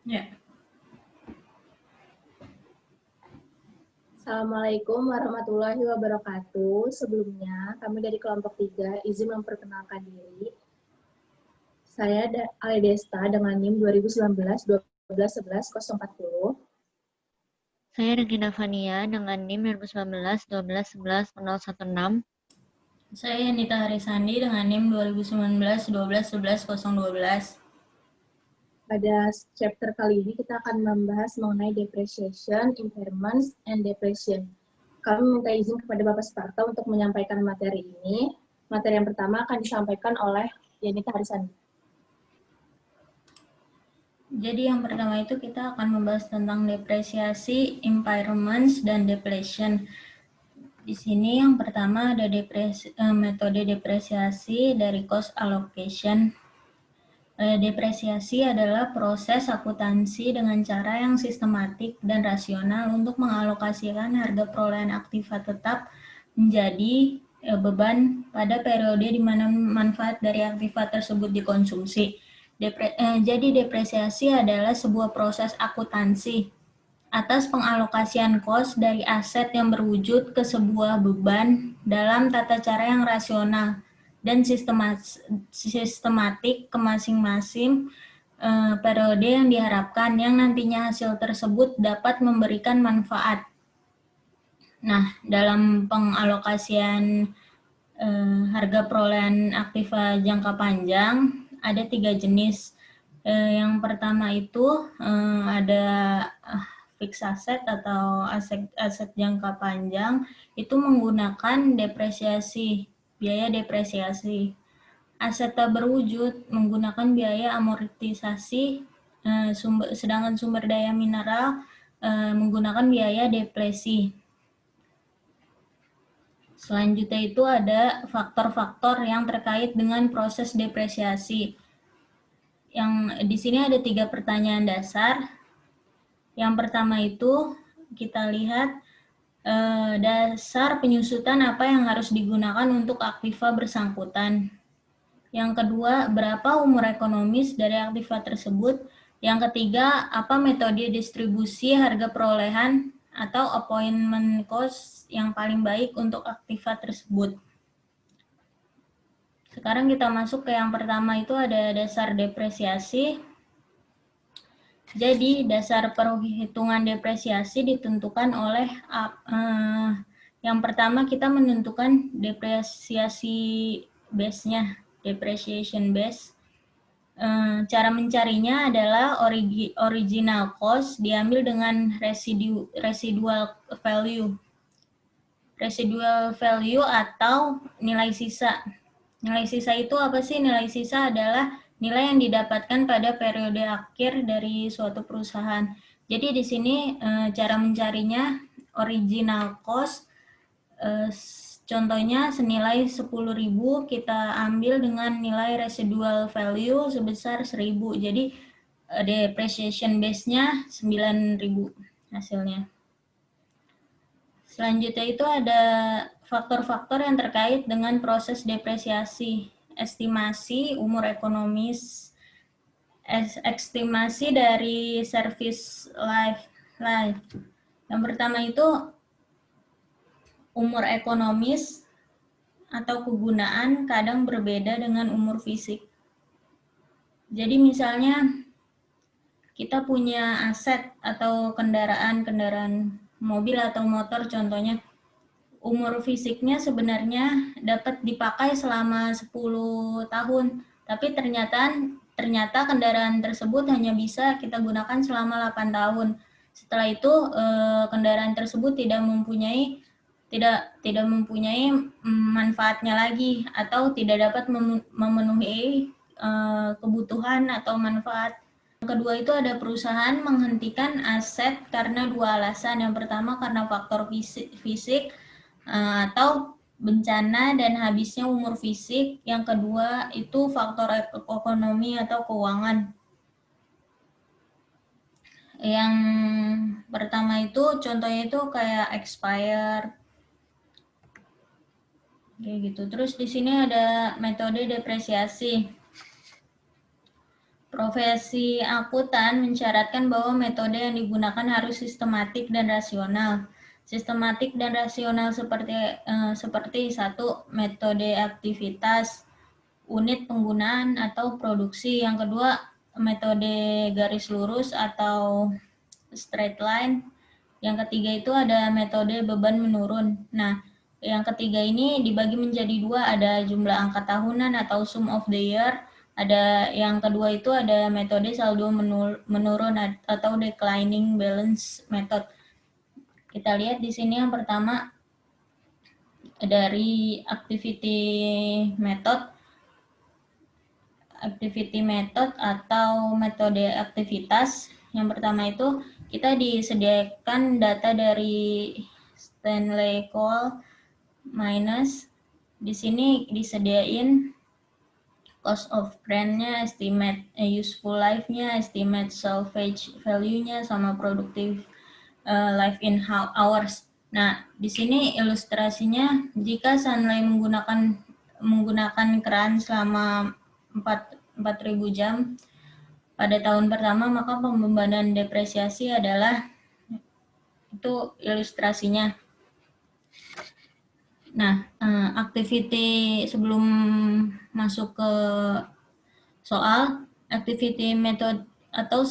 Ya. Assalamualaikum warahmatullahi wabarakatuh. Sebelumnya, kami dari kelompok 3 izin memperkenalkan diri. Saya Aledesta dengan NIM 2019 12 11 040. Saya Regina Fania dengan NIM 2019 12 11 016. Saya Nita Harisandi dengan NIM 2019 12 11 012. Pada chapter kali ini kita akan membahas mengenai depreciation, impairments, and depreciation. Kami minta izin kepada Bapak Suparto untuk menyampaikan materi ini. Materi yang pertama akan disampaikan oleh Yanita Harisandi. Jadi yang pertama itu kita akan membahas tentang depresiasi, impairments, dan depletion. Di sini yang pertama ada metode depresiasi dari cost allocation. Depresiasi adalah proses akuntansi dengan cara yang sistematik dan rasional untuk mengalokasikan harga perolehan aktiva tetap menjadi beban pada periode di mana manfaat dari aktiva tersebut dikonsumsi. Jadi depresiasi adalah sebuah proses akuntansi atas pengalokasian kos dari aset yang berwujud ke sebuah beban dalam tata cara yang rasional dan sistematik ke masing-masing periode yang diharapkan, yang nantinya hasil tersebut dapat memberikan manfaat. Nah, dalam pengalokasian harga perolehan aktiva jangka panjang ada 3 jenis. Yang pertama itu ada fixed asset atau aset jangka panjang, itu menggunakan biaya depresiasi. Aset tak berwujud menggunakan biaya amortisasi, sedangkan sumber daya mineral menggunakan biaya depresi. Selanjutnya itu ada faktor-faktor yang terkait dengan proses depresiasi. Yang di sini ada 3 pertanyaan dasar. Yang pertama itu kita lihat dasar penyusutan apa yang harus digunakan untuk aktiva bersangkutan. Yang kedua, berapa umur ekonomis dari aktiva tersebut. Yang ketiga, apa metode distribusi harga perolehan atau appointment cost yang paling baik untuk aktiva tersebut. Sekarang kita masuk ke yang pertama, itu ada dasar depresiasi. Jadi dasar perhitungan depresiasi ditentukan oleh yang pertama kita menentukan depresiasi base-nya, depreciation base. Cara mencarinya adalah original cost diambil dengan residual value. Residual value atau nilai sisa. Nilai sisa itu apa sih? Nilai sisa adalah nilai yang didapatkan pada periode akhir dari suatu perusahaan. Jadi di sini cara mencarinya original cost, contohnya senilai 10.000 kita ambil dengan nilai residual value sebesar 1.000. Jadi depreciation base-nya 9.000 hasilnya. Selanjutnya itu ada faktor-faktor yang terkait dengan proses depresiasi. Estimasi umur ekonomis, estimasi dari service life. Yang pertama itu umur ekonomis atau kegunaan kadang berbeda dengan umur fisik. Jadi misalnya kita punya aset atau kendaraan mobil atau motor contohnya, umur fisiknya sebenarnya dapat dipakai selama 10 tahun, tapi ternyata kendaraan tersebut hanya bisa kita gunakan selama 8 tahun. Setelah itu kendaraan tersebut tidak mempunyai manfaatnya lagi atau tidak dapat memenuhi kebutuhan atau manfaat. Yang kedua itu ada perusahaan menghentikan aset karena 2 alasan. Yang pertama karena faktor fisik atau bencana dan habisnya umur fisik. Yang kedua itu faktor ekonomi atau keuangan. Yang pertama itu contohnya itu kayak expire kayak gitu. Terus di sini ada metode depresiasi. Profesi akuntan mensyaratkan bahwa metode yang digunakan harus sistematik dan rasional. Sistematik dan rasional seperti satu, metode aktivitas, unit penggunaan atau produksi. Yang kedua, metode garis lurus atau straight line. Yang ketiga itu ada metode beban menurun. Nah, yang ketiga ini dibagi menjadi dua, ada jumlah angka tahunan atau sum of the year. Ada yang kedua itu ada metode saldo menurun atau declining balance method. Kita lihat di sini yang pertama dari activity method atau metode aktivitas. Yang pertama itu kita disediakan data dari Stanley Cole minus, di sini disediain cost of grant-nya, estimate useful life-nya, estimate salvage value-nya, sama productive life in hours. Nah, di sini ilustrasinya jika Stanley menggunakan keran selama 4.000 jam pada tahun pertama, maka pembebanan depresiasi adalah itu ilustrasinya. Nah, activity sebelum masuk ke soal, activity method atau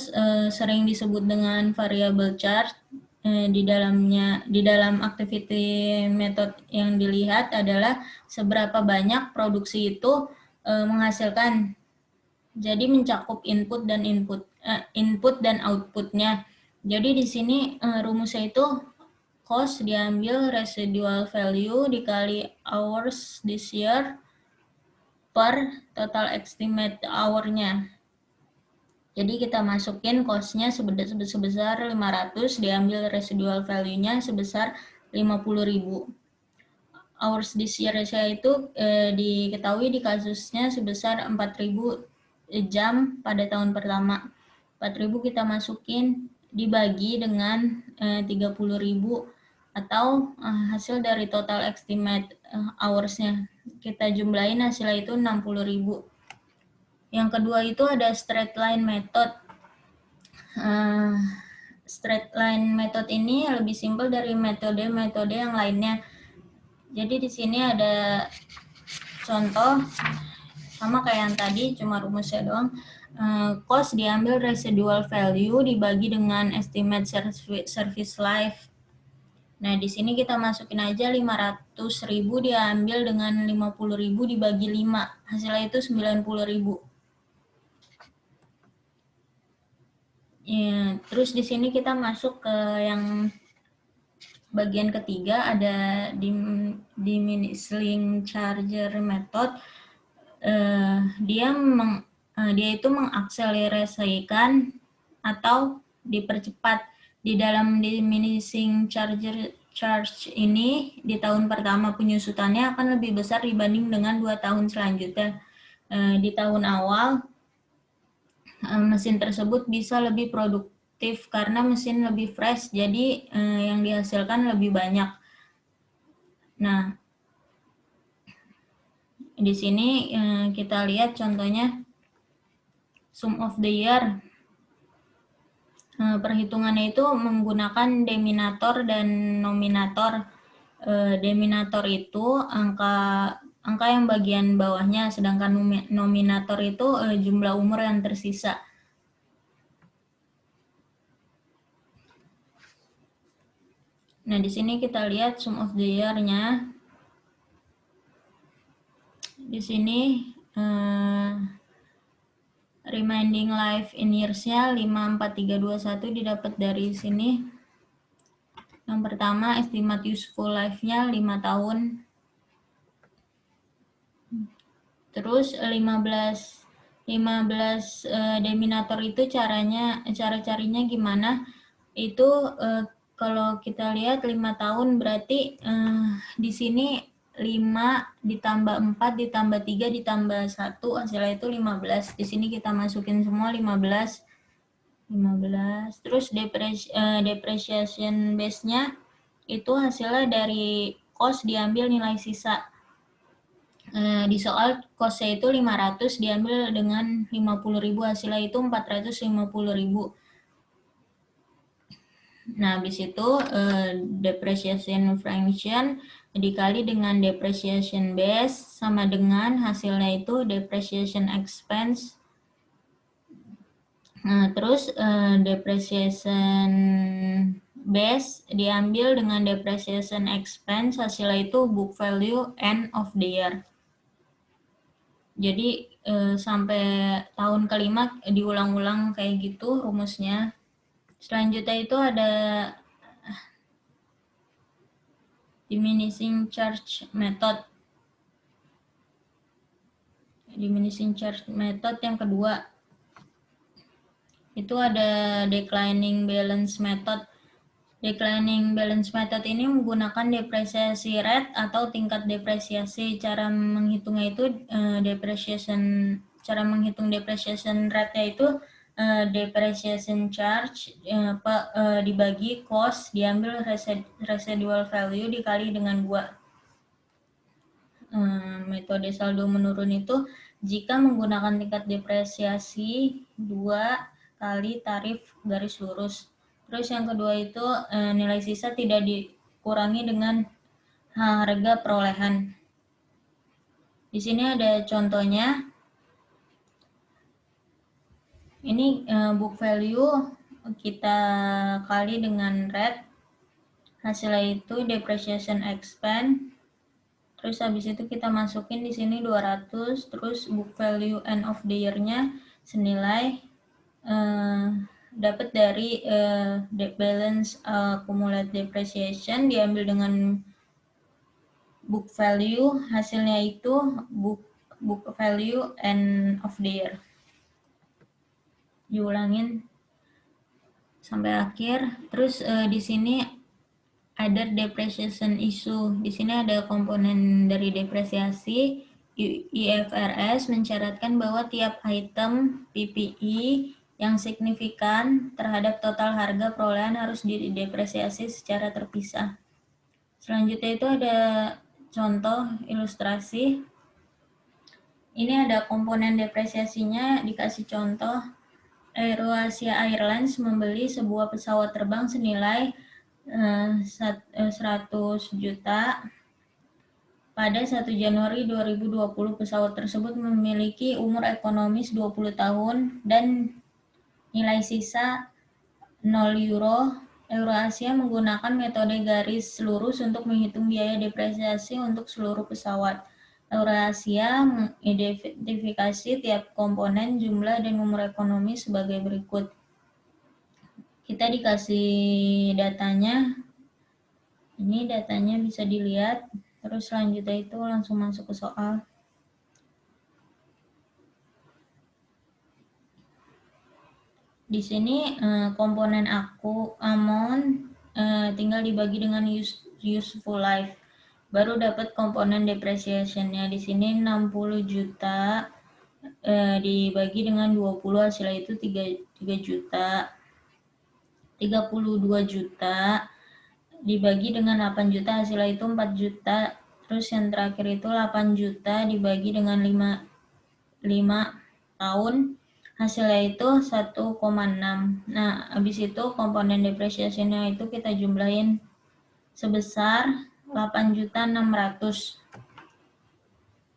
sering disebut dengan variable charge, di dalam activity method yang dilihat adalah seberapa banyak produksi itu menghasilkan. Jadi mencakup input dan outputnya. Jadi di sini rumusnya itu cost diambil residual value dikali hours this year per total estimate hour-nya. Jadi kita masukin cost-nya sebesar 500, diambil residual value-nya sebesar 50.000. Hours this year saya itu diketahui di kasusnya sebesar 4.000 jam pada tahun pertama. 4.000 kita masukin dibagi dengan 30.000 atau hasil dari total estimate hours-nya. Kita jumlahin hasilnya itu 60.000. Yang kedua itu ada straight line method. Straight line method ini lebih simpel dari metode-metode yang lainnya. Jadi di sini ada contoh sama kayak yang tadi, cuma rumusnya doang. Cost diambil residual value dibagi dengan estimate service life. Nah, di sini kita masukin aja 500.000 diambil dengan 50.000 dibagi 5. Hasilnya itu 90.000. Ya, terus di sini kita masuk ke yang bagian ketiga, ada diminishing charger method. Dia itu mengakselerasikan atau dipercepat. Di dalam diminishing charge ini di tahun pertama penyusutannya akan lebih besar dibanding dengan 2 tahun selanjutnya. Di tahun awal mesin tersebut bisa lebih produktif karena mesin lebih fresh, jadi yang dihasilkan lebih banyak. Nah, di sini kita lihat contohnya sum of the year. Perhitungannya itu menggunakan denominator dan nominator. Denominator itu angka yang bagian bawahnya, sedangkan nominator itu jumlah umur yang tersisa. Nah, di sini kita lihat sum of the year-nya. Di sini remaining life in years-nya 54321 didapat dari sini. Yang pertama, estimate useful life-nya 5 tahun. Terus 15 denominator itu cara carinya gimana? Itu kalau kita lihat 5 tahun berarti di sini 5 ditambah 4 ditambah 3 ditambah 1 hasilnya itu 15. Di sini kita masukin semua 15. Terus depreciation base-nya itu hasilnya dari cost diambil nilai sisa. Di soal cost-nya itu 500 diambil dengan 50.000, hasilnya itu 450.000. Nah, habis itu depreciation function dikali dengan depreciation base sama dengan hasilnya itu depreciation expense. Nah, terus depreciation base diambil dengan depreciation expense, hasilnya itu book value end of the year. Jadi sampai tahun kelima diulang-ulang kayak gitu rumusnya. Selanjutnya itu ada diminishing charge method. Diminishing charge method yang kedua itu ada declining balance method. Declining balance method ini menggunakan depresiasi rate atau tingkat depresiasi. Cara menghitungnya itu cara menghitung depreciation rate-nya itu depreciation charge dibagi cost diambil residual value dikali dengan 2. Metode saldo menurun itu jika menggunakan tingkat depresiasi 2 kali tarif garis lurus. Terus yang kedua itu nilai sisa tidak dikurangi dengan harga perolehan. Di sini ada contohnya. Ini book value kita kali dengan rate. Hasilnya itu depreciation expense. Terus habis itu kita masukin di sini 200, terus book value end of the year-nya senilai dapat dari balance accumulated depreciation diambil dengan book value, hasilnya itu book value end of the year. Diulangin sampai akhir. Terus di sini ada depreciation issue. Di sini ada komponen dari depresiasi. IFRS mencatatkan bahwa tiap item PPI yang signifikan terhadap total harga perolehan harus didepresiasi secara terpisah. Selanjutnya itu ada contoh ilustrasi. Ini ada komponen depresiasinya, dikasih contoh. AeroAsia Airlines membeli sebuah pesawat terbang senilai 100 juta. Pada 1 Januari 2020, pesawat tersebut memiliki umur ekonomis 20 tahun dan nilai sisa 0 euro. AeroAsia menggunakan metode garis lurus untuk menghitung biaya depresiasi untuk seluruh pesawat. AeroAsia mengidentifikasi tiap komponen, jumlah, dan umur ekonomi sebagai berikut. Kita dikasih datanya. Ini datanya bisa dilihat. Terus selanjutnya itu langsung masuk ke soal. Di sini komponen amount tinggal dibagi dengan useful life. Baru dapat komponen depreciation-nya. Di sini 60 juta dibagi dengan 20, hasilnya itu 3 juta. 32 juta dibagi dengan 8 juta, hasilnya itu 4 juta. Terus yang terakhir itu 8 juta dibagi dengan 5 tahun, hasilnya itu 1,6. Nah, habis itu komponen depresiasinya itu kita jumlahin sebesar 8.600.000.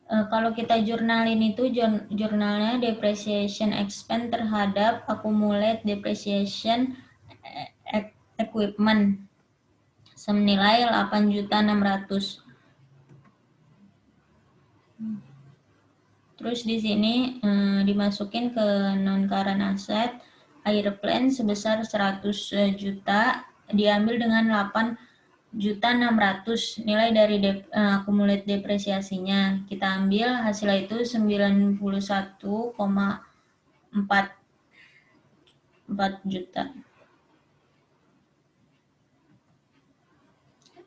Kalau kita jurnalin itu jurnalnya depreciation expense terhadap accumulated depreciation equipment senilai 8.600.000. Terus di sini dimasukin ke non current asset airplane sebesar 100 juta diambil dengan 8.600.000 nilai dari accumulated depresiasinya. Kita ambil hasilnya itu 91,4 juta.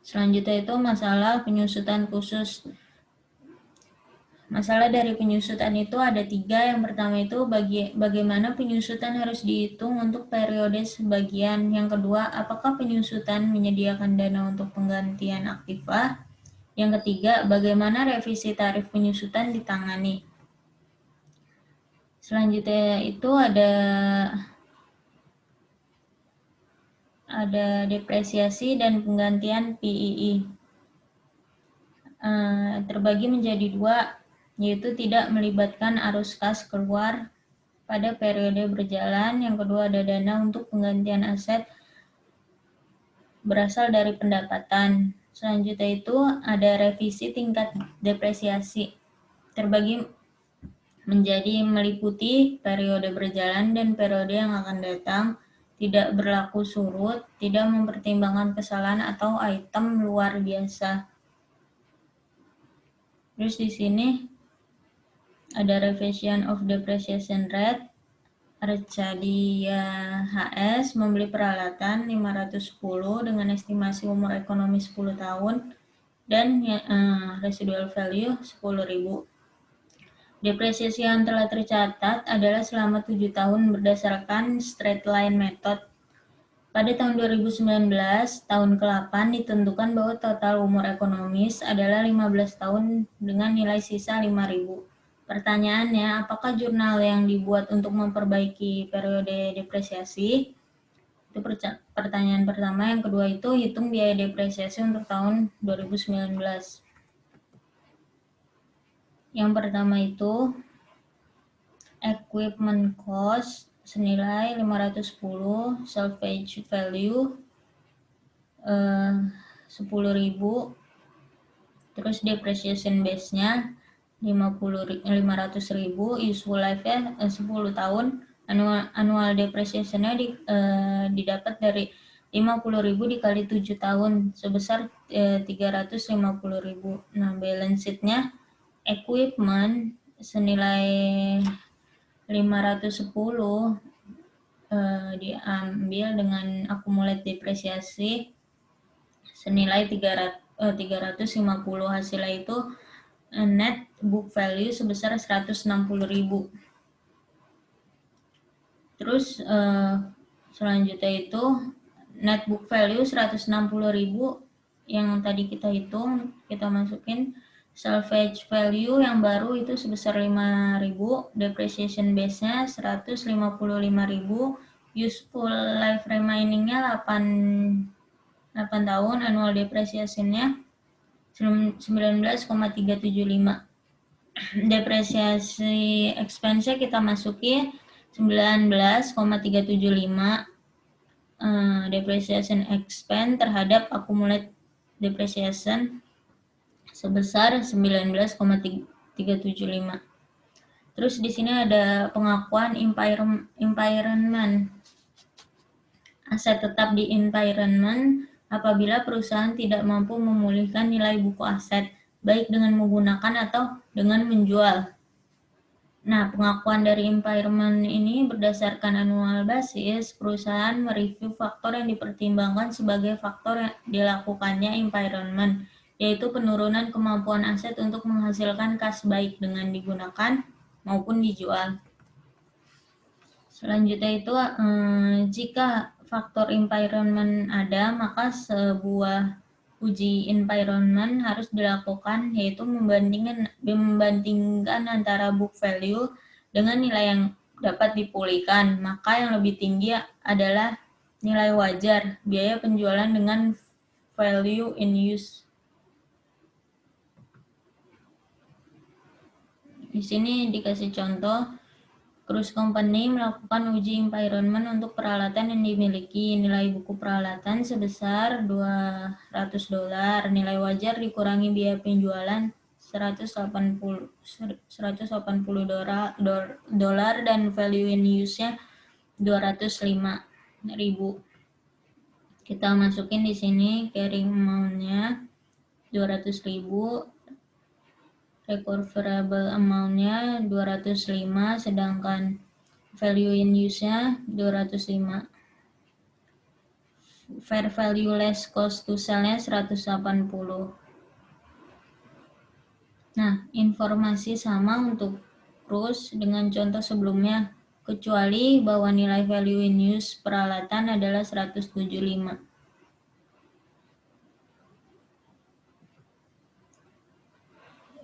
Selanjutnya itu masalah penyusutan khusus. Masalah dari penyusutan itu ada 3. Yang pertama itu bagaimana penyusutan harus dihitung untuk periode sebagian. Yang kedua, apakah penyusutan menyediakan dana untuk penggantian aktiva. Yang ketiga, bagaimana revisi tarif penyusutan ditangani. Selanjutnya itu ada depresiasi dan penggantian PII. Terbagi menjadi dua, yaitu tidak melibatkan arus kas keluar pada periode berjalan. Yang kedua ada dana untuk penggantian aset berasal dari pendapatan. Selanjutnya itu ada revisi tingkat depresiasi. Terbagi menjadi meliputi periode berjalan dan periode yang akan datang, tidak berlaku surut, tidak mempertimbangkan kesalahan atau item luar biasa. Terus di sini ada revision of depreciation rate. Arcadia HS membeli peralatan 510 dengan estimasi umur ekonomi 10 tahun dan residual value 10.000. Depresiasi yang telah tercatat adalah selama 7 tahun berdasarkan straight line method. Pada tahun 2019, tahun ke-8 ditentukan bahwa total umur ekonomis adalah 15 tahun dengan nilai sisa 5.000. Pertanyaannya, apakah jurnal yang dibuat untuk memperbaiki periode depresiasi? Itu pertanyaan pertama. Yang kedua itu hitung biaya depresiasi untuk tahun 2019. Yang pertama itu equipment cost senilai 510, salvage value 10.000, terus depreciation base-nya 500.000, useful life-nya 10 tahun, annual depreciation-nya didapat dari 50.000 dikali 7 tahun sebesar 350.000. Nah, balance sheet-nya equipment senilai 510 diambil dengan accumulate depresiasi senilai 350, hasilnya itu net book value sebesar 160.000. Terus selanjutnya itu net book value 160.000 yang tadi kita hitung, kita masukin salvage value yang baru itu sebesar 5.000, depreciation base-nya 155.000, useful life remaining-nya 8 tahun, annual depreciation-nya 19,375. Depresiasi expense-nya kita masukin 19,375. Depreciation expense terhadap accumulate depreciation sebesar 19,375. Terus di sini ada pengakuan impairment. Aset tetap di impairment apabila perusahaan tidak mampu memulihkan nilai buku aset, baik dengan menggunakan atau dengan menjual. Nah, pengakuan dari impairment ini berdasarkan annual basis, perusahaan mereview faktor yang dipertimbangkan sebagai faktor yang dilakukannya impairment, yaitu penurunan kemampuan aset untuk menghasilkan kas baik dengan digunakan maupun dijual. Selanjutnya itu, jika faktor impairment ada, maka sebuah uji impairment harus dilakukan, yaitu membandingkan antara book value dengan nilai yang dapat dipulihkan. Maka yang lebih tinggi adalah nilai wajar, biaya penjualan dengan value in use. Di sini dikasih contoh. Cruise Company melakukan uji impairment untuk peralatan yang dimiliki. Nilai buku peralatan sebesar $200. Nilai wajar dikurangi biaya penjualan $180 dan value in use-nya 205.000. Kita masukin di sini carrying amount-nya 200.000. Recoverable amount-nya 205, sedangkan value in use-nya 205. Fair value less cost to sell-nya 180. Nah, informasi sama untuk cruise dengan contoh sebelumnya, kecuali bahwa nilai value in use peralatan adalah 175.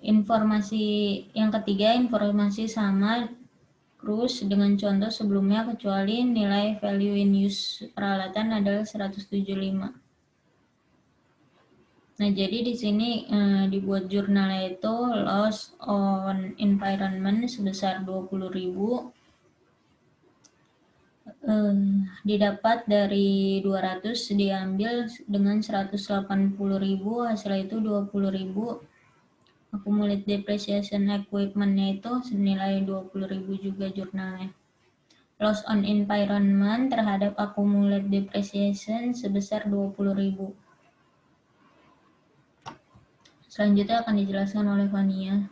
Informasi yang ketiga, informasi sama cruise dengan contoh sebelumnya kecuali nilai value in use peralatan adalah 175. Nah, jadi di sini dibuat jurnalnya itu loss on environment sebesar 20.000, didapat dari 200 diambil dengan 180.000, hasilnya itu 20.000. Accumulated depreciation equipment-nya itu senilai 20.000 juga jurnalnya. Loss on environment terhadap accumulated depreciation sebesar 20.000. Selanjutnya akan dijelaskan oleh Vania.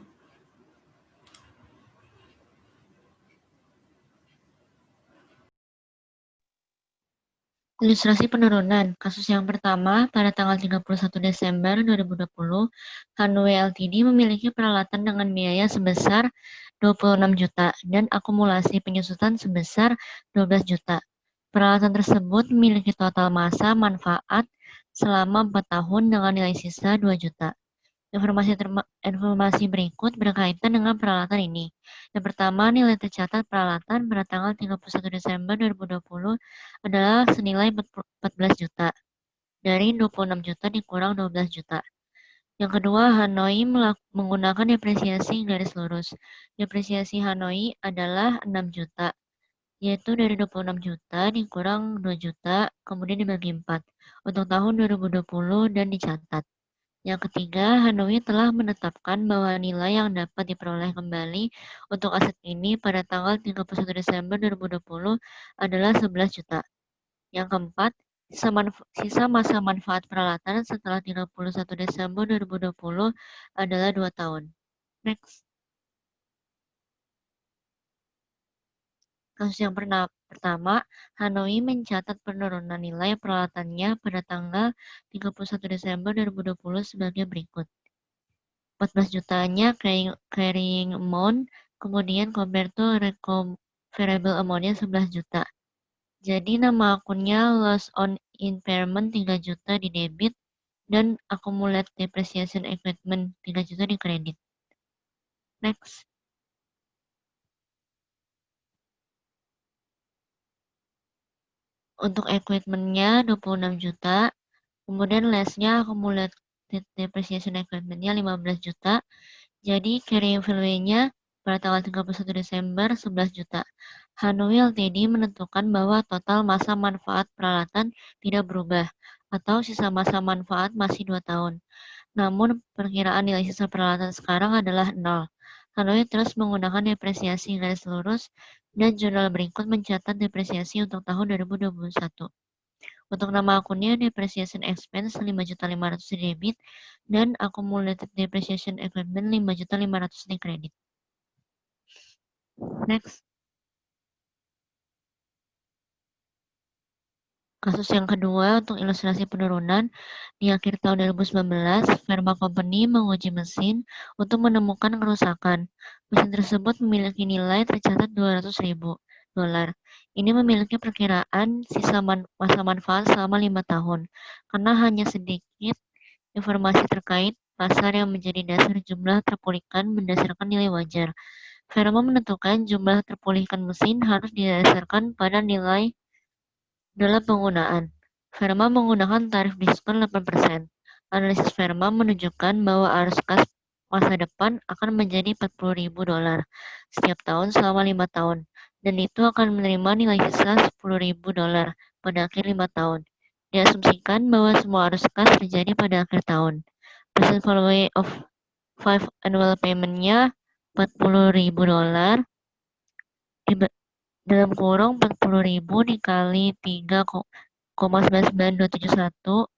Ilustrasi penurunan. Kasus yang pertama, pada tanggal 31 Desember 2020, Hanway Ltd memiliki peralatan dengan biaya sebesar 26 juta dan akumulasi penyusutan sebesar 12 juta. Peralatan tersebut memiliki total masa manfaat selama 4 tahun dengan nilai sisa 2 juta. Informasi berikut berkaitan dengan peralatan ini. Yang pertama, nilai tercatat peralatan pada tanggal 31 Desember 2020 adalah senilai 14 juta. Dari 26 juta dikurang 12 juta. Yang kedua, Hanoi menggunakan depresiasi garis lurus. Depresiasi Hanoi adalah 6 juta, yaitu dari 26 juta dikurang 2 juta, kemudian dibagi 4 untuk tahun 2020 dan dicatat. Yang ketiga, Hanoi telah menetapkan bahwa nilai yang dapat diperoleh kembali untuk aset ini pada tanggal 31 Desember 2020 adalah 11 juta. Yang keempat, sisa masa manfaat peralatan setelah 31 Desember 2020 adalah 2 tahun. Next. Kasus yang pertama, Hanoi mencatat penurunan nilai peralatannya pada tanggal 31 Desember 2020 sebagai berikut. 14 jutanya carrying amount, kemudian compared to recoverable amount-nya 11 juta. Jadi nama akunnya loss on impairment 3 juta di debit dan accumulated depreciation equipment 3 juta di kredit. Next. Untuk equipment-nya 26 juta, kemudian less-nya accumulated depreciation equipment-nya 15 juta. Jadi carrying value-nya pada tanggal 31 Desember 11 juta. Hanoi Ltd menentukan bahwa total masa manfaat peralatan tidak berubah atau sisa masa manfaat masih 2 tahun. Namun perkiraan nilai sisa peralatan sekarang adalah 0. Hanoi terus menggunakan depresiasi garis lurus dan jurnal berikut mencatat depresiasi untuk tahun 2021. Untuk nama akunnya depreciation expense 5.500.000 di debit dan accumulated depreciation equipment 5.500.000 di kredit. Next. Kasus yang kedua untuk ilustrasi penurunan, di akhir tahun 2019, Pharma Company menguji mesin untuk menemukan kerusakan. Mesin tersebut memiliki nilai tercatat $200.000. Ini memiliki perkiraan sisa masa manfaat selama 5 tahun, karena hanya sedikit informasi terkait pasar yang menjadi dasar jumlah terpulihkan berdasarkan nilai wajar. Pharma menentukan jumlah terpulihkan mesin harus didasarkan pada nilai dalam penggunaan. Pharma menggunakan tarif diskon 8%. Analisis Pharma menunjukkan bahwa arus kas masa depan akan menjadi $40.000 setiap tahun selama 5 tahun, dan itu akan menerima nilai sisa $10.000 pada akhir 5 tahun. Diasumsikan bahwa semua arus kas terjadi pada akhir tahun. Present value of 5 annual payment-nya $40.000 dalam kurung 40.000 dikali 3,99271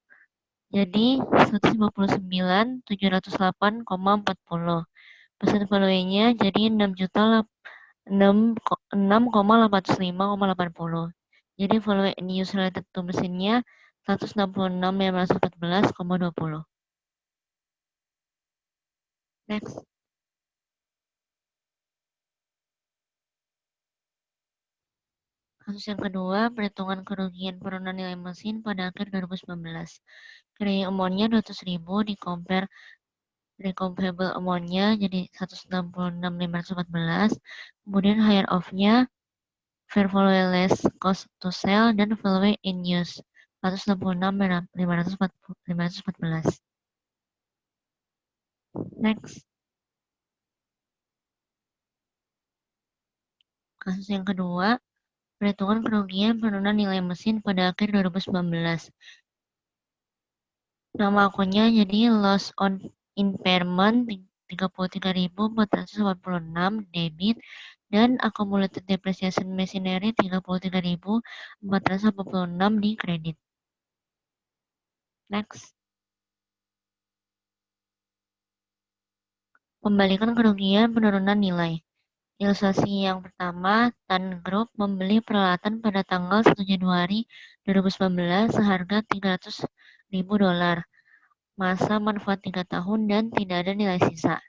jadi 159.708,40. Persen value-nya jadi 6.805,80. Jadi value in use related to mesinnya 166.514,20. Next. Kasus yang kedua, perhitungan kerugian penurunan nilai mesin pada akhir 2019. Carrying amount-nya 200.000 di compare recoverable amount-nya jadi 166.514, kemudian higher of-nya fair value less cost to sell, dan value in use 166.514. Next. Kasus yang kedua, perhitungan kerugian penurunan nilai mesin pada akhir 2019. Nama akunnya jadi loss on impairment 33.486 debit dan accumulated depreciation machinery 33.486 di kredit. Next. Pembalikan kerugian penurunan nilai. Ilustrasi yang pertama, Tan Group membeli peralatan pada tanggal 1 Januari 2019 seharga $300.000. Masa manfaat 3 tahun dan tidak ada nilai sisa.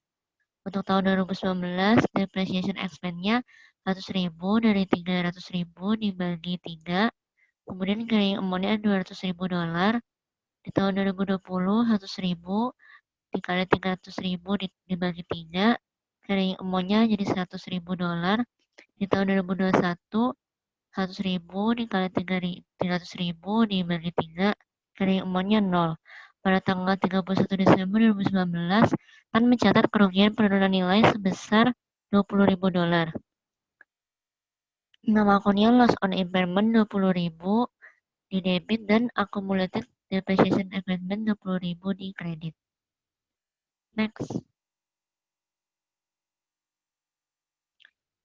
Untuk tahun 2019, depreciation expense-nya 100.000 dari 300.000 dibagi 3, kemudian carrying amount-nya $200.000. Di tahun 2020, 100.000 dikali 300.000 dibagi 3, carrying amount-nya jadi $100.000. Di tahun 2021, 100.000 dikali 300.000 dibagi 3, carrying amount-nya 0. Pada tanggal 31 Desember 2019, Tan mencatat kerugian penurunan nilai sebesar $20.000. Nama akunnya loss on impairment 20.000 di debit dan accumulated depreciation expense 20.000 di kredit. Next.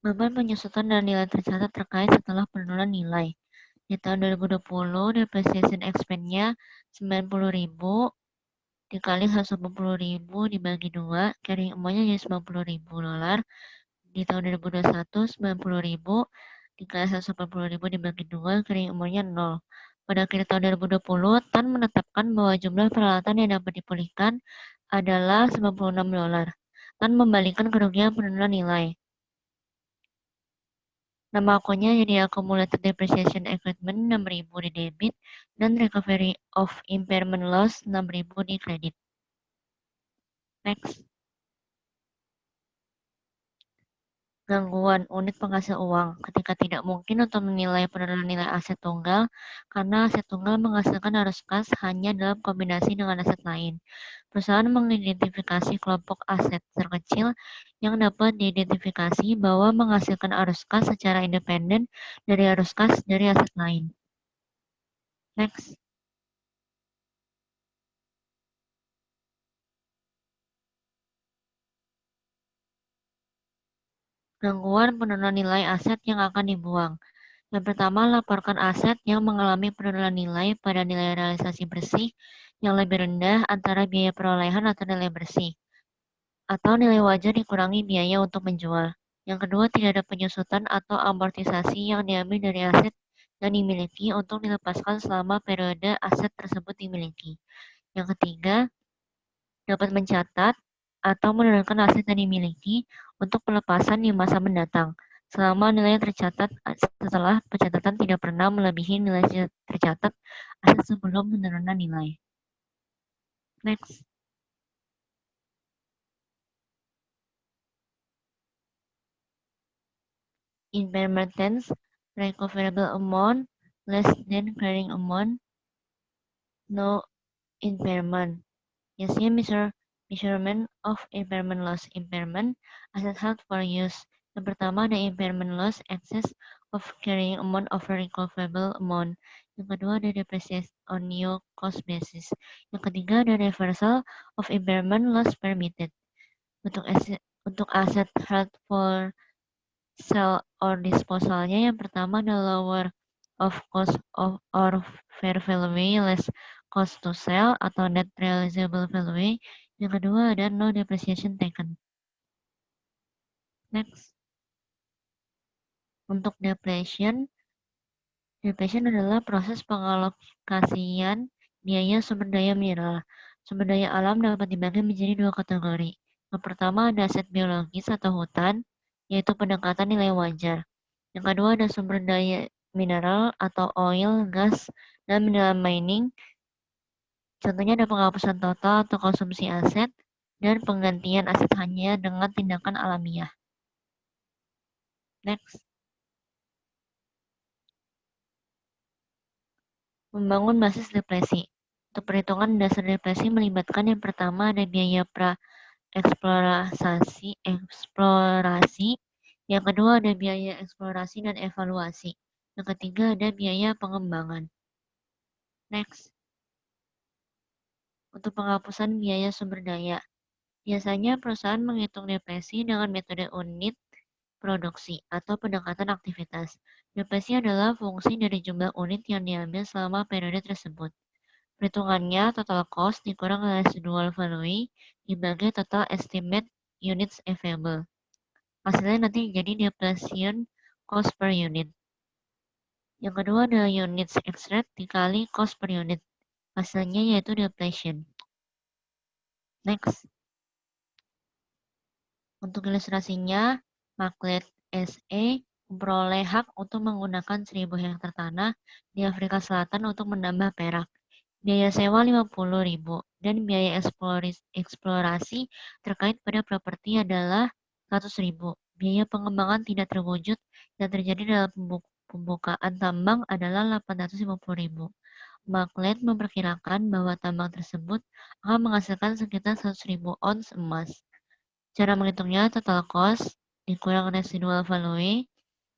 Beban penyusutan dan nilai tercatat terkait setelah penurunan nilai. Di tahun 2020, depreciation expense-nya 90.000 dikali 180.000 dibagi 2, carrying amount-nya jadi $90.000. Di tahun 2021, 90.000 dikali 180.000 dibagi 2, carrying amount-nya 0. Pada akhir tahun 2020, Tan menetapkan bahwa jumlah peralatan yang dapat dipulihkan adalah $96. Tan membalikan kerugian penurunan nilai. Nama akunnya jadi accumulated depreciation equipment 6.000 di debit dan recovery of impairment loss 6.000 di kredit. Next. Gangguan unit penghasil uang ketika tidak mungkin untuk menilai penurunan nilai aset tunggal karena aset tunggal menghasilkan arus kas hanya dalam kombinasi dengan aset lain. Perusahaan mengidentifikasi kelompok aset terkecil yang dapat diidentifikasi bahwa menghasilkan arus kas secara independen dari arus kas dari aset lain. Next. Gangguan penurunan nilai aset yang akan dibuang. Yang pertama, laporkan aset yang mengalami penurunan nilai pada nilai realisasi bersih yang lebih rendah antara biaya perolehan atau nilai bersih, atau nilai wajar dikurangi biaya untuk menjual. Yang kedua, tidak ada penyusutan atau amortisasi yang diambil dari aset yang dimiliki untuk dilepaskan selama periode aset tersebut dimiliki. Yang ketiga, dapat mencatat atau menurunkan aset yang dimiliki untuk pelepasan di masa mendatang, selama nilai tercatat setelah pencatatan tidak pernah melebihi nilai tercatat aset sebelum penurunan nilai. Next. Impairment tense, recoverable amount, less than carrying amount, no impairment. Yesnya measurement of impairment loss. Impairment, asset held for use. Yang pertama ada impairment loss, excess of carrying amount over recoverable amount. Yang kedua ada depreciation on new cost basis. Yang ketiga ada reversal of impairment loss permitted. Untuk aset held for sale or disposalnya, yang pertama ada lower of cost of or fair value less cost to sell atau net realizable value. Yang kedua ada no depreciation taken. Next. Untuk depletion adalah proses pengalokasian biaya sumber daya mineral. Sumber daya alam dapat dibagi menjadi dua kategori. Yang pertama ada aset biologis atau hutan, yaitu pendekatan nilai wajar. Yang kedua ada sumber daya mineral atau oil, gas, dan mineral mining. Contohnya ada penghapusan total atau konsumsi aset, dan penggantian aset hanya dengan tindakan alamiah. Next. Membangun basis depresi. Untuk perhitungan dasar depresi melibatkan yang pertama ada biaya eksplorasi, yang kedua ada biaya eksplorasi dan evaluasi, yang ketiga ada biaya pengembangan. Next. Untuk penghapusan biaya sumber daya. Biasanya perusahaan menghitung depresi dengan metode unit produksi atau pendekatan aktivitas. Depresi adalah fungsi dari jumlah unit yang diambil selama periode tersebut. Perhitungannya total cost dikurang residual value dibagi total estimate units available. Hasilnya nanti jadi depletion cost per unit. Yang kedua adalah units extract dikali cost per unit. Hasilnya yaitu depletion. Next. Untuk ilustrasinya, Maklet SE memperoleh hak untuk menggunakan 1.000 hektar tanah di Afrika Selatan untuk menambah perak. Biaya sewa 50.000 dan biaya eksplorasi terkait pada properti adalah 100.000. Biaya pengembangan tidak terwujud yang terjadi dalam pembukaan tambang adalah 850.000. Maklet memperkirakan bahwa tambang tersebut akan menghasilkan sekitar 100.000 ons emas. Cara menghitungnya total cost dikurang residual value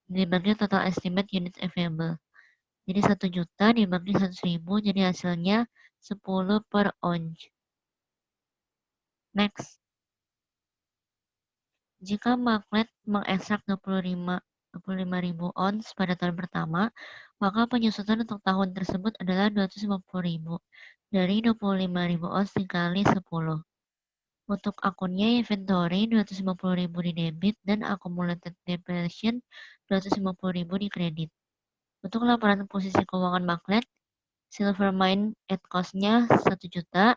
dibagi total estimate unit available. Jadi 1 juta dibagi 100.000 jadi hasilnya 10 per ounce. Next. Jika Maklet mengekstrak 25.000 ons pada tahun pertama, maka penyusutan untuk tahun tersebut adalah 250.000 dari 25.000 ons dikali 10. Untuk akunnya inventory 250.000 di debit dan accumulated depletion 250.000 di kredit. Untuk laporan posisi keuangan Maklet, silver mine at cost-nya 1 juta,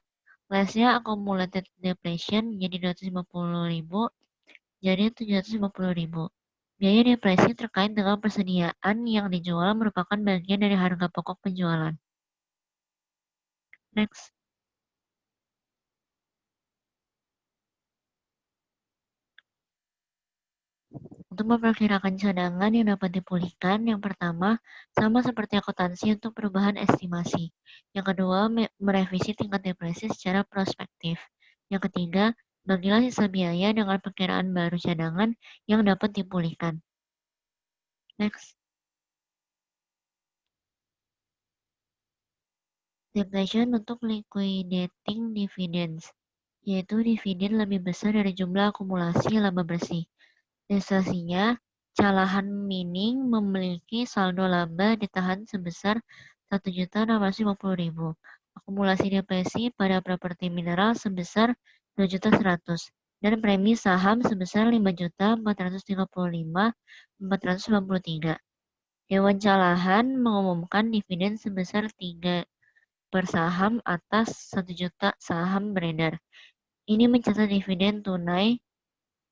less-nya accumulated depletion jadi 250.000, jadi 750.000. Biaya depresi terkait dengan persediaan yang dijual merupakan bagian dari harga pokok penjualan. Next. Untuk memperkirakan cadangan yang dapat dipulihkan, yang pertama, sama seperti akuntansi untuk perubahan estimasi. Yang kedua, merevisi tingkat depresi secara prospektif. Yang ketiga, bagilah sisa biaya dengan perkiraan baru cadangan yang dapat dipulihkan. Next. Depletion untuk liquidating dividends, yaitu dividen lebih besar dari jumlah akumulasi laba bersih. Ilustrasinya, Calahan Mining memiliki saldo laba ditahan sebesar 1.650.000. Akumulasi depresi pada properti mineral sebesar 2.100.000 dan premi saham sebesar 5.435.493. Dewan Calahan mengumumkan dividen sebesar 3 per saham atas 1 juta saham beredar. Ini mencatat dividen tunai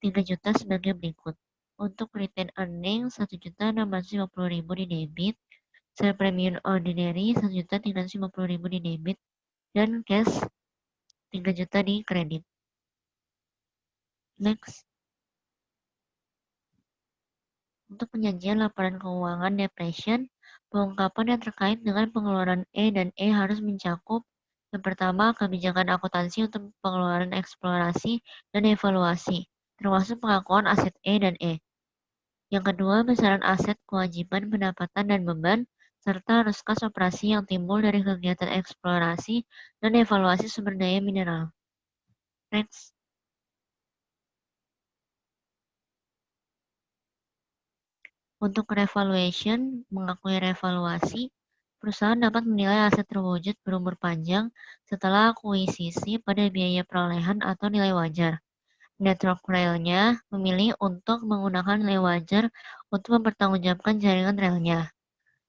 3 juta sebagai berikut. Untuk retained earnings 1.650.000 di debit, share premium ordinary 1.350.000 di debit, dan cash 3 juta di kredit. Next. Untuk penyajian laporan keuangan depression, pengungkapan yang terkait dengan pengeluaran E dan E harus mencakup yang pertama, kebijakan akuntansi untuk pengeluaran eksplorasi dan evaluasi, termasuk pengakuan aset E dan E. Yang kedua, besaran aset, kewajiban, pendapatan, dan beban, serta arus kas operasi yang timbul dari kegiatan eksplorasi dan evaluasi sumber daya mineral. Next. Untuk revaluation, mengakui revaluasi, perusahaan dapat menilai aset terwujud berumur panjang setelah akuisisi pada biaya perolehan atau nilai wajar. Network Rail-nya memilih untuk menggunakan nilai wajar untuk mempertanggungjawabkan jaringan relnya.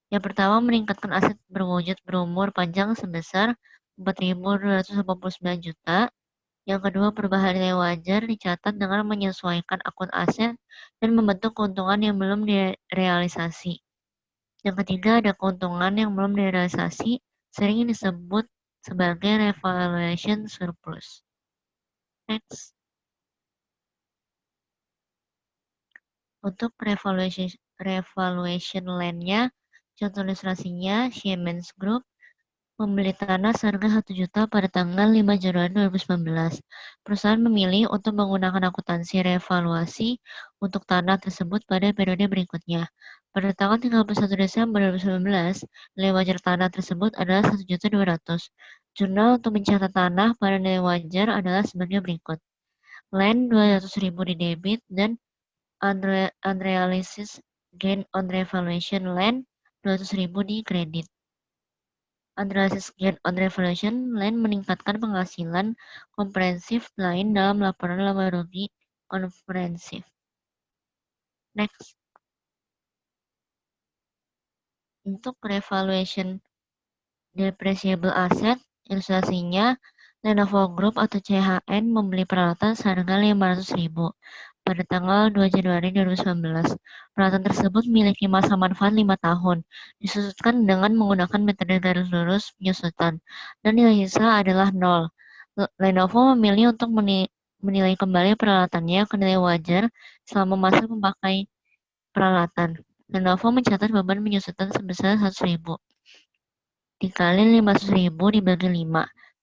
Yang pertama, meningkatkan aset berwujud berumur panjang sebesar 4.289 juta. Yang kedua, perubahan nilai wajar dicatat dengan menyesuaikan akun aset dan membentuk keuntungan yang belum direalisasi. Yang ketiga, ada keuntungan yang belum direalisasi, sering disebut sebagai revaluation surplus. Next. Untuk revaluation land-nya, contoh ilustrasinya Siemens Group membeli tanah seharga 1 juta pada tanggal 5 Januari 2019. Perusahaan memilih untuk menggunakan akuntansi revaluasi untuk tanah tersebut pada periode berikutnya. Pada tanggal 31 Desember 2019, nilai wajar tanah tersebut adalah 1.200.000. Jurnal untuk mencatat tanah pada nilai wajar adalah sebagai berikut. Land 200.000 di debit dan unrealized gain on revaluation land 200.000 di kredit. Unrealized gain on revaluation land meningkatkan penghasilan komprehensif lain dalam laporan laba rugi komprehensif. Next. Untuk revaluation depreciable asset, ilustrasinya Lenovo Group atau CHN membeli peralatan seharga 500.000 pada tanggal 2 Januari 2019. Peralatan tersebut memiliki masa manfaat 5 tahun, disusutkan dengan menggunakan metode garis lurus penyusutan, dan nilai sisa adalah 0. Lenovo memilih untuk menilai kembali peralatannya ke nilai wajar selama masa memakai peralatan. Lenovo mencatat beban penyusutan sebesar 100.000 dikali 500.000 dibagi 5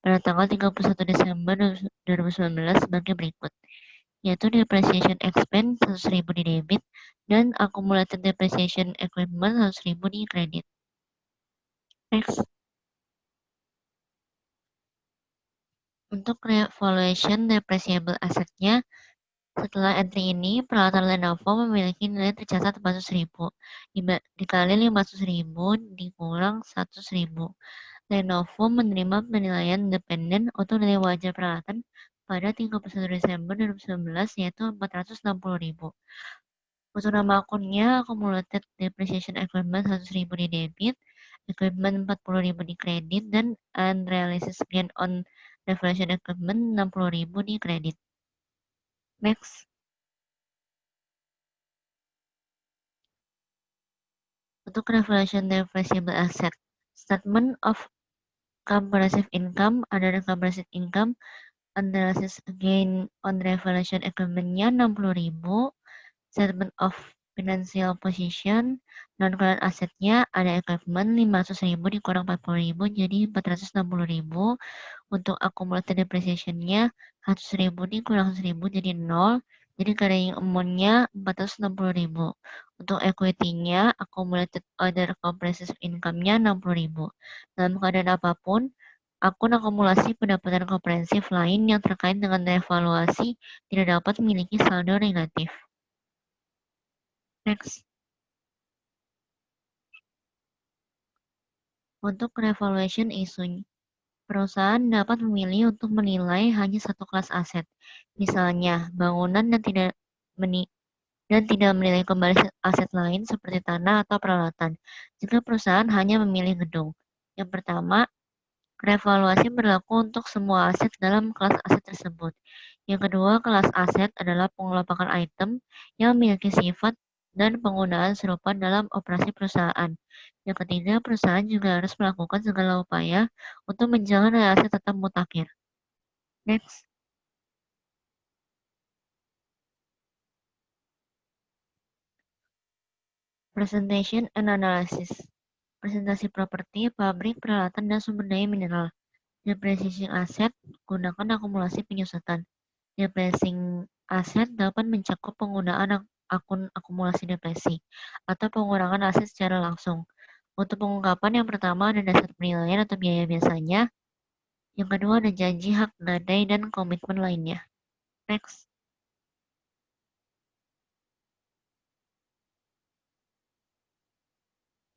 pada tanggal 31 Desember 2019 sebagai berikut, yaitu depreciation expense 100.000 di debit dan accumulated depreciation equipment 100.000 di kredit. Next. Untuk revaluation depreciable asset-nya, setelah entry ini, peralatan Lenovo memiliki nilai tercatat 400.000 dikali 500.000 dikurang 100.000. Lenovo menerima penilaian independen untuk nilai wajar peralatan pada 31 Desember 2019 yaitu 460.000. Untuk nama akunnya, accumulated depreciation equipment 100.000 di debit, equipment 40.000 di kredit, dan unrealized gain on revaluation equipment 60.000 di kredit. Next. Untuk revaluation depreciable asset, statement of comprehensive income, ada comprehensive income, unrealized gain on revaluation equipment-nya 60.000, statement of financial position, non-current asset-nya ada equipment 500.000 dikurang 40.000 jadi 460.000, untuk accumulated depreciation-nya 100.000 dikurang 100.000 jadi 0, jadi carrying amount-nya 460.000. Untuk equity-nya, accumulated other comprehensive income-nya 60.000. Dalam keadaan apapun, akun akumulasi pendapatan komprehensif lain yang terkait dengan revaluasi tidak dapat memiliki saldo negatif. Next. Untuk revaluation issue, perusahaan dapat memilih untuk menilai hanya satu kelas aset, misalnya bangunan dan tidak menilai kembali aset lain seperti tanah atau peralatan, jika perusahaan hanya memilih gedung. Yang pertama, revaluasi berlaku untuk semua aset dalam kelas aset tersebut. Yang kedua, kelas aset adalah pengelompokan item yang memiliki sifat dan penggunaan serupa dalam operasi perusahaan. Yang ketiga, perusahaan juga harus melakukan segala upaya untuk menjaga nilai aset tetap mutakhir. Next. Presentation and analysis. Presentasi properti, pabrik, peralatan, dan sumber daya mineral. Depreciation aset, gunakan akumulasi penyusutan. Depreciation aset dapat mencakup penggunaan akun akumulasi depresi atau pengurangan aset secara langsung. Untuk pengungkapan yang pertama ada dasar penilaian atau biaya biasanya. Yang kedua ada janji hak gadai dan komitmen lainnya. Next.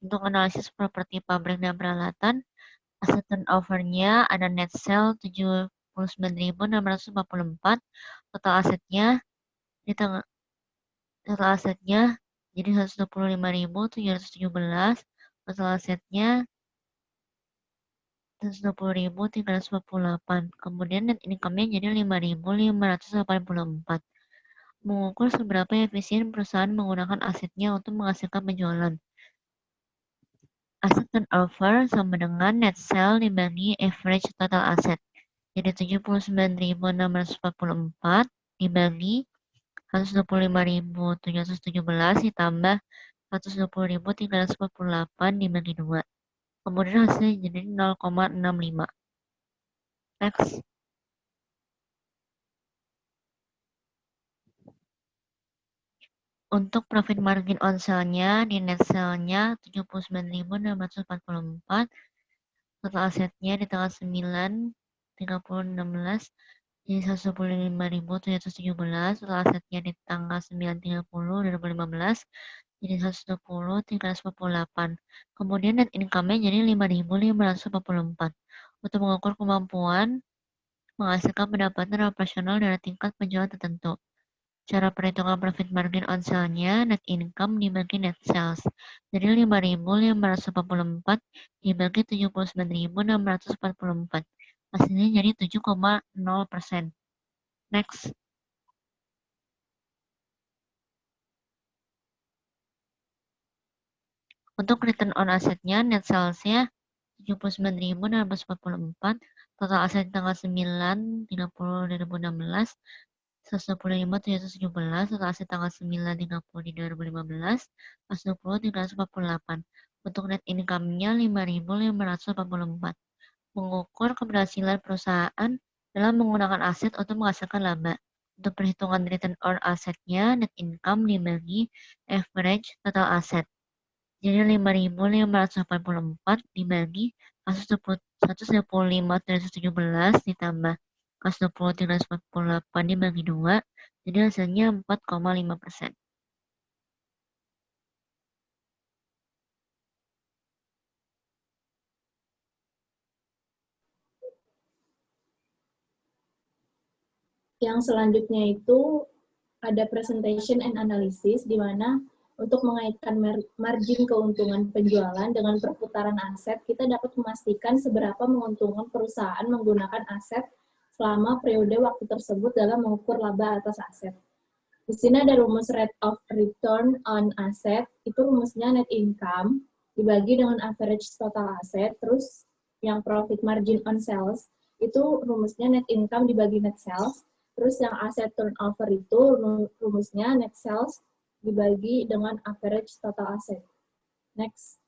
Untuk analisis properti pabrik dan peralatan, aset turnover-nya ada net sale 79.644, total asetnya jadi 125.717, total asetnya 120.348, kemudian net income-nya jadi 5.584. Mengukur seberapa efisien perusahaan menggunakan asetnya untuk menghasilkan penjualan. Aset turnover sama dengan net sale dibagi average total asset. Jadi 79.644 dibagi 125.717 ditambah 120.348 dibagi 2. Kemudian hasilnya jadi 0,65. Next. Untuk profit margin on sale-nya, di net sale-nya 79.644, total asetnya di tanggal 9, 30, 16, jadi 125.717, total asetnya di tanggal 9, 30, 2015, jadi 110, 348. Kemudian net income-nya jadi 5.544. Untuk mengukur kemampuan menghasilkan pendapatan operasional dari tingkat penjualan tertentu. Cara perhitungan profit margin on sale-nya net income dibagi net sales. Jadi 5.544 dibagi 79.644. Hasilnya jadi 7,0%. Next. Untuk return on asset-nya, net sales-nya 79.644, total aset tanggal 9, 30, 2016, 125.717, total aset tanggal 9, 30 di 2015, 120, 348. Untuk net income-nya 5.544. Mengukur keberhasilan perusahaan dalam menggunakan aset untuk menghasilkan laba. Untuk perhitungan return on asset-nya, net income dibagi average total asset. Jadi 5.544 dibagi 125.317 ditambah 120.348 dibagi 2, jadi hasilnya 4,5%. Yang selanjutnya itu ada presentation and analysis, di mana untuk mengaitkan margin keuntungan penjualan dengan perputaran aset, kita dapat memastikan seberapa menguntungkan perusahaan menggunakan aset selama periode waktu tersebut dalam mengukur laba atas aset. Di sini ada rumus rate of return on asset, itu rumusnya net income dibagi dengan average total asset, terus yang profit margin on sales, itu rumusnya net income dibagi net sales, terus yang asset turnover itu rumusnya net sales dibagi dengan average total asset. Next.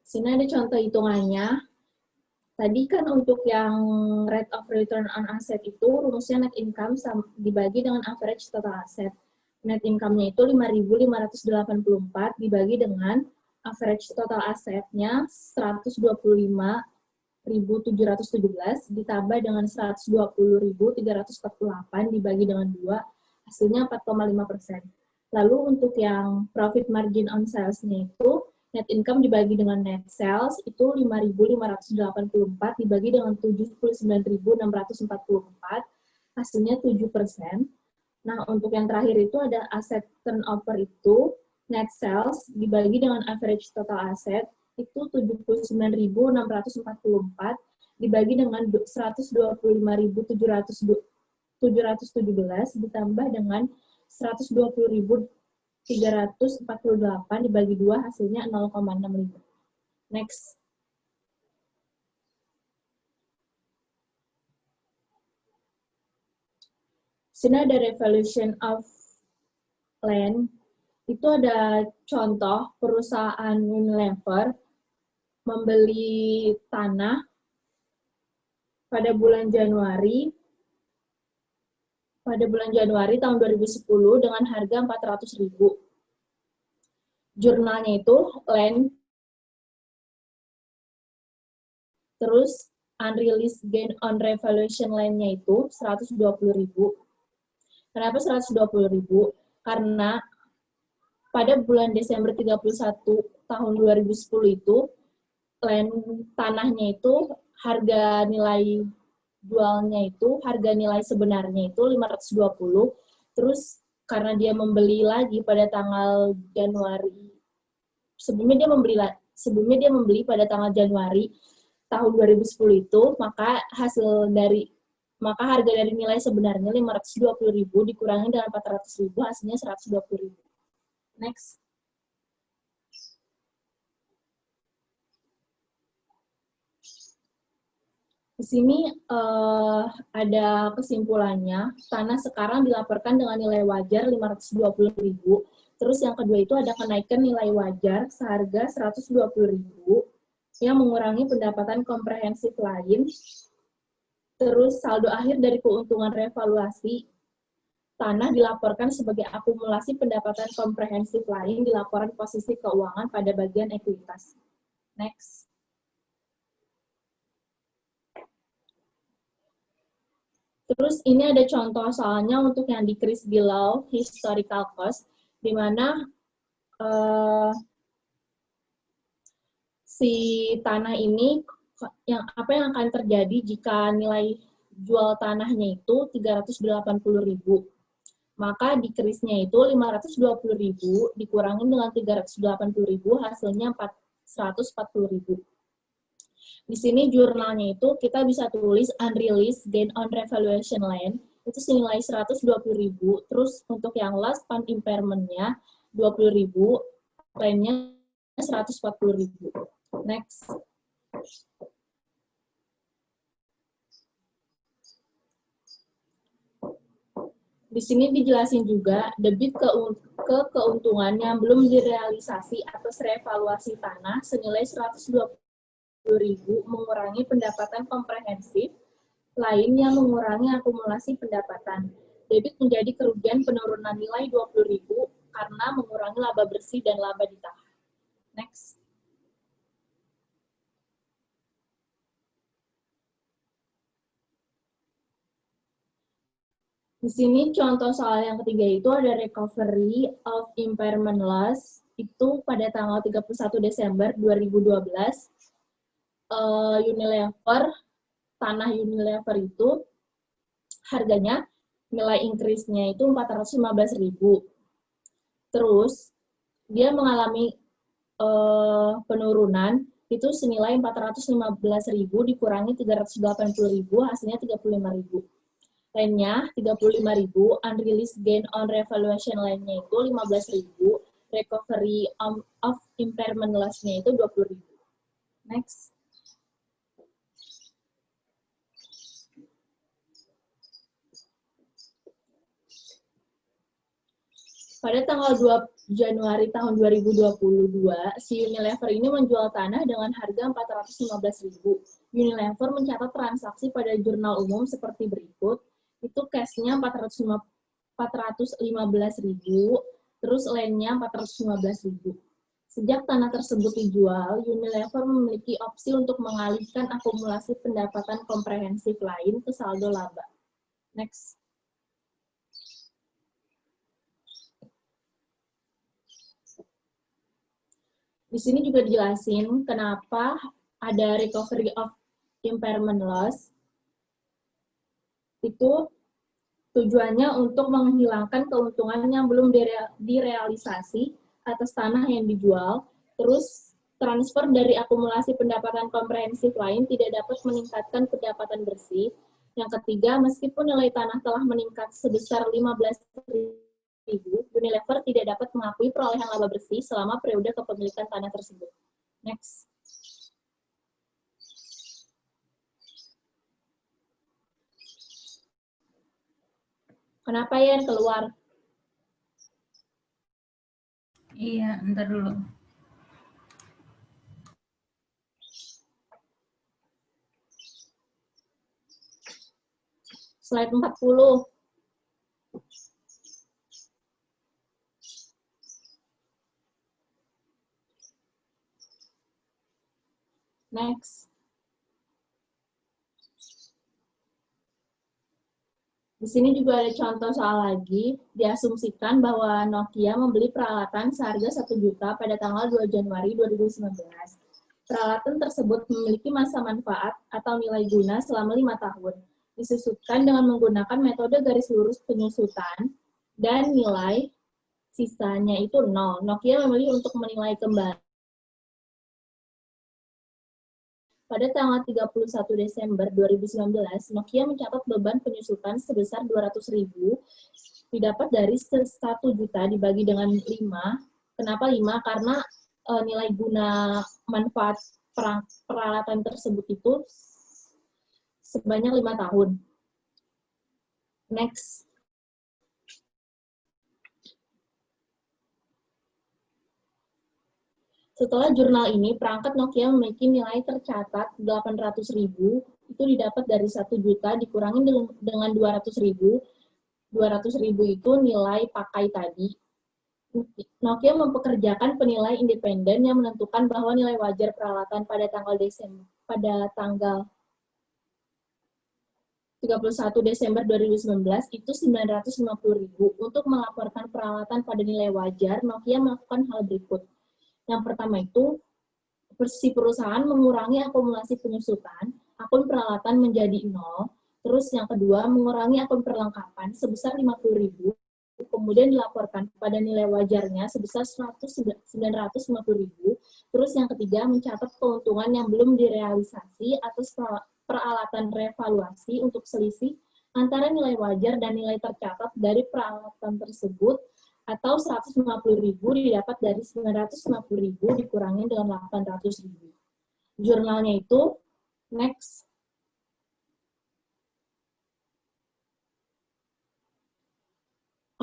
Sini ada contoh hitungannya. Tadi kan untuk yang rate of return on asset itu rumusnya net income dibagi dengan average total asset. Net income-nya itu 5.584 dibagi dengan average total asset-nya 125.717 ditambah dengan 120.348 dibagi dengan 2, hasilnya 4,5%. Lalu untuk yang profit margin on sales-nya itu net income dibagi dengan net sales itu 5.584 dibagi dengan 79.644, hasilnya 7%. Nah, untuk yang terakhir itu ada asset turnover itu net sales dibagi dengan average total asset itu 79.644 dibagi dengan 125.717 ditambah dengan 120.348 dibagi 2, hasilnya 0,65. Next. Sini ada revaluation of land. Itu ada contoh perusahaan Unilever membeli tanah pada bulan Januari tahun 2010 dengan harga 400.000. Jurnalnya itu land, terus unrealized gain on revaluation land-nya itu 120.000. Kenapa 120.000? Karena pada bulan Desember 31 tahun 2010 itu land tanahnya itu harga nilai jualnya itu, harga nilai sebenarnya itu 520, terus karena dia membeli lagi pada tanggal Januari, sebelumnya dia membeli pada tanggal Januari tahun 2010 itu, maka harga dari nilai sebenarnya 520.000 dikurangi dengan 400.000, hasilnya 120.000. Next. Di sini ada kesimpulannya, tanah sekarang dilaporkan dengan nilai wajar 520.000. Terus yang kedua itu ada kenaikan nilai wajar seharga 120.000 yang mengurangi pendapatan komprehensif lain. Terus saldo akhir dari keuntungan revaluasi tanah dilaporkan sebagai akumulasi pendapatan komprehensif lain di laporan posisi keuangan pada bagian ekuitas. Next. Terus ini ada contoh soalnya untuk yang decrease below historical cost, di mana si tanah ini apa yang akan terjadi jika nilai jual tanahnya itu 380.000. Maka decrease-nya itu 520.000 dikurangi dengan 380.000 hasilnya 140.000. Di sini jurnalnya itu kita bisa tulis unrealized gain on revaluation land itu senilai 120.000. Terus untuk yang last fund impairment-nya 20.000, lainnya 140.000. Next. Di sini dijelasin juga debit ke keuntungan yang belum direalisasi atas revaluasi tanah senilai 120.000 mengurangi pendapatan komprehensif lain yang mengurangi akumulasi pendapatan. Debit menjadi kerugian penurunan nilai 20.000 karena mengurangi laba bersih dan laba ditahan. Next. Di sini contoh soal yang ketiga itu ada recovery of impairment loss itu pada tanggal 31 Desember 2012. Unilever, tanah Unilever itu harganya nilai increase-nya itu 415.000. Terus dia mengalami penurunan itu senilai 415.000 dikurangi 380.000 hasilnya 35.000. Lainnya 35.000, unrealized gain on revaluation lainnya itu 15.000, recovery of impairment loss-nya itu 20.000. Next. Pada tanggal 2 Januari tahun 2022, si Unilever ini menjual tanah dengan harga 415.000. Unilever mencatat transaksi pada jurnal umum seperti berikut. Itu cash-nya 415.000, terus lainnya 415.000. Sejak tanah tersebut dijual, Unilever memiliki opsi untuk mengalihkan akumulasi pendapatan komprehensif lain ke saldo laba. Next. Di sini juga dijelasin kenapa ada recovery of impairment loss. Itu tujuannya untuk menghilangkan keuntungan yang belum direalisasi atas tanah yang dijual, terus transfer dari akumulasi pendapatan komprehensif lain tidak dapat meningkatkan pendapatan bersih. Yang ketiga, meskipun nilai tanah telah meningkat sebesar 15.000, Unilever tidak dapat mengakui perolehan laba bersih selama periode kepemilikan tanah tersebut. Next. Kenapa ya keluar? Iya, ntar dulu. Slide 40. Next. Di sini juga ada contoh soal lagi. Diasumsikan bahwa Nokia membeli peralatan seharga 1 juta pada tanggal 2 Januari 2019. Peralatan tersebut memiliki masa manfaat atau nilai guna selama 5 tahun. Disusutkan dengan menggunakan metode garis lurus penyusutan dan nilai sisanya itu 0. Nokia memilih untuk menilai kembali pada tanggal 31 Desember 2019, Nokia mencatat beban penyusutan sebesar 200.000 didapat dari 1 juta dibagi dengan 5. Kenapa 5? Karena nilai guna manfaat peralatan tersebut itu sebanyak 5 tahun. Next. Setelah jurnal ini, perangkat Nokia memiliki nilai tercatat 800.000, itu didapat dari 1 juta dikurangi dengan 200.000. 200.000 itu nilai pakai tadi. Nokia mempekerjakan penilai independen yang menentukan bahwa nilai wajar peralatan pada tanggal 31 Desember 2019 itu 950.000. Untuk melaporkan peralatan pada nilai wajar, Nokia melakukan hal berikut. Yang pertama itu, si perusahaan mengurangi akumulasi penyusutan, akun peralatan menjadi 0, terus yang kedua, mengurangi akun perlengkapan sebesar 50.000, kemudian dilaporkan pada nilai wajarnya sebesar 950.000, terus yang ketiga, mencatat keuntungan yang belum direalisasi atas peralatan revaluasi untuk selisih antara nilai wajar dan nilai tercatat dari peralatan tersebut, atau 150.000 didapat dari 950.000 dikurangi dengan 800.000. Jurnalnya itu, next.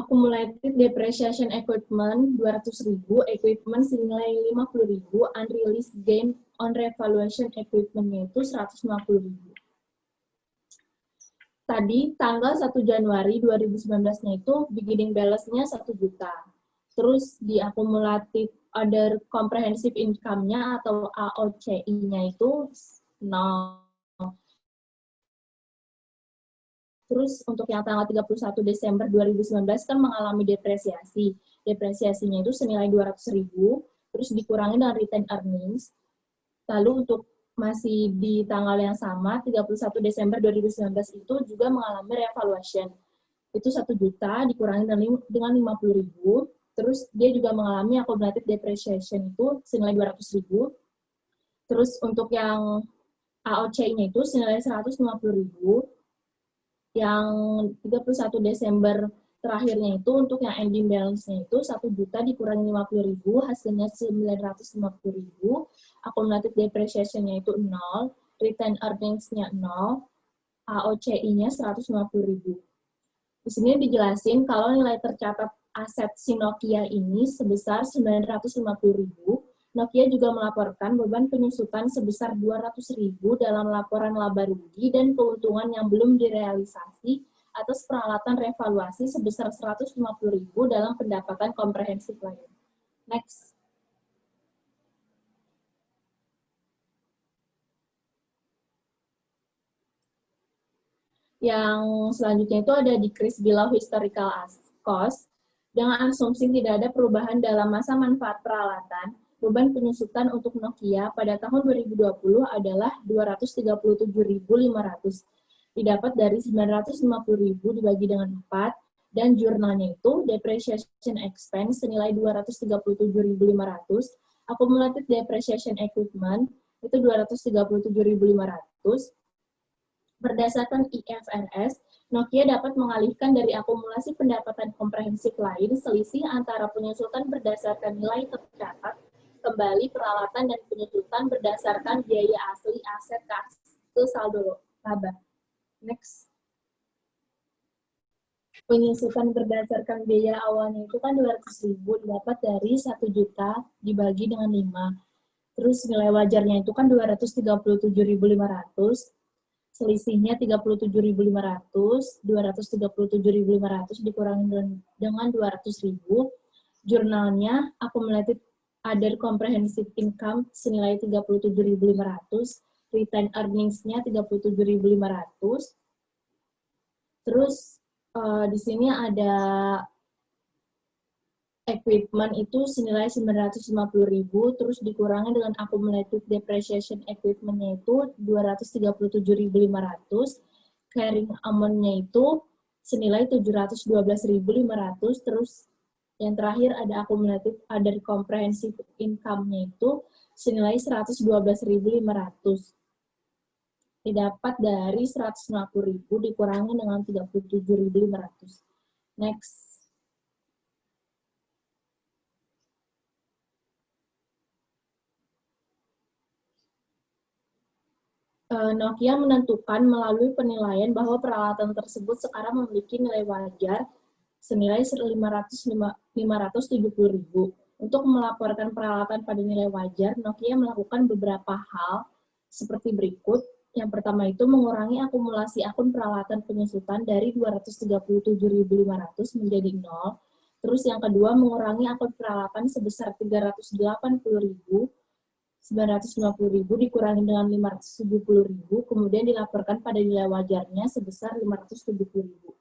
Accumulated depreciation equipment 200.000, equipment senilai 50.000, unrealized gain on revaluation equipment-nya itu 150.000. Tadi tanggal 1 Januari 2019-nya itu beginning balance-nya 1 juta. Terus di akumulatif other comprehensive income-nya atau AOCI-nya itu 0. Terus untuk yang tanggal 31 Desember 2019 kan mengalami depresiasi. Depresiasinya itu senilai 200.000, terus dikurangi dengan retained earnings. Lalu untuk masih di tanggal yang sama, 31 Desember 2019 itu juga mengalami revaluation. Itu 1 juta dikurangi dengan 50.000, terus dia juga mengalami accumulated depreciation itu senilai 200.000. Terus untuk yang AOC-nya itu senilai 150.000. Yang 31 Desember terakhirnya itu untuk yang ending balance-nya itu 1 juta dikurangi 50.000, hasilnya 950.000, accumulated depreciation-nya itu 0, retained earnings-nya 0, AOCI-nya 150.000. Di sini dijelasin kalau nilai tercatat aset si Nokia ini sebesar 950.000, Nokia juga melaporkan beban penyusutan sebesar 200.000 dalam laporan laba rugi dan keuntungan yang belum direalisasi atas peralatan revaluasi sebesar 150.000 dalam pendapatan komprehensif lain. Next. Yang selanjutnya itu ada decrease below historical cost. Dengan asumsi tidak ada perubahan dalam masa manfaat peralatan, beban penyusutan untuk Nokia pada tahun 2020 adalah 237.500. Didapat dari 950.000 dibagi dengan 4, dan jurnalnya itu depreciation expense senilai 237.500, accumulated depreciation equipment itu 237.500. Berdasarkan IFRS, Nokia dapat mengalihkan dari akumulasi pendapatan komprehensif lain selisih antara penyusutan berdasarkan nilai tercatat, kembali peralatan dan penyusutan berdasarkan biaya asli aset ke saldo laba. Next. Penyusutan berdasarkan biaya awalnya itu kan 200.000 didapat dari 1 juta dibagi dengan 5. Terus nilai wajarnya itu kan 237.500. Selisihnya 37.500, 237.500 dikurangi dengan 200.000. Jurnalnya accumulated other comprehensive income senilai 37.500, retained earnings-nya 37.500. Terus di sini ada equipment itu senilai 950.000, terus dikurangi dengan accumulated depreciation equipment-nya itu 237.500, carrying amount-nya itu senilai 712.500, terus yang terakhir ada accumulated other comprehensive income-nya itu senilai 112.500. Didapat dari 150.000 dikurangi dengan 37.500. Next. Nokia menentukan melalui penilaian bahwa peralatan tersebut sekarang memiliki nilai wajar senilai 570.000. Untuk melaporkan peralatan pada nilai wajar, Nokia melakukan beberapa hal seperti berikut. Yang pertama itu mengurangi akumulasi akun peralatan penyusutan dari 237.500 menjadi 0. Terus yang kedua mengurangi akun peralatan sebesar 380.950.000 dikurangi dengan 570.000, kemudian dilaporkan pada nilai wajarnya sebesar 570.000.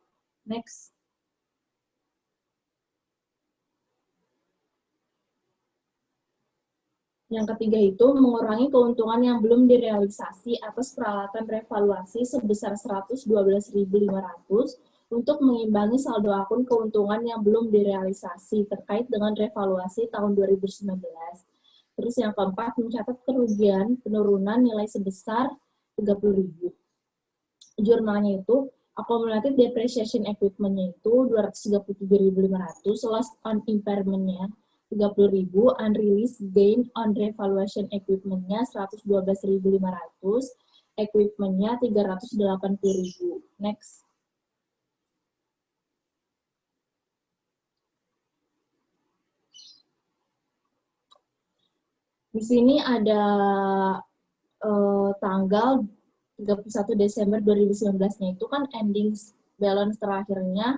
Next. Yang ketiga itu mengurangi keuntungan yang belum direalisasi atas peralatan revaluasi sebesar 112.500 untuk mengimbangi saldo akun keuntungan yang belum direalisasi terkait dengan revaluasi tahun 2019. Terus yang keempat, mencatat kerugian penurunan nilai sebesar 30.000. Jurnalnya itu, accumulated depreciation equipment-nya itu 237.500, loss on impairment-nya 30.000, unrealized gain on revaluation equipment-nya 112.500, equipment-nya 380.000. Next. Di sini ada tanggal 31 Desember 2019-nya itu kan ending balance terakhirnya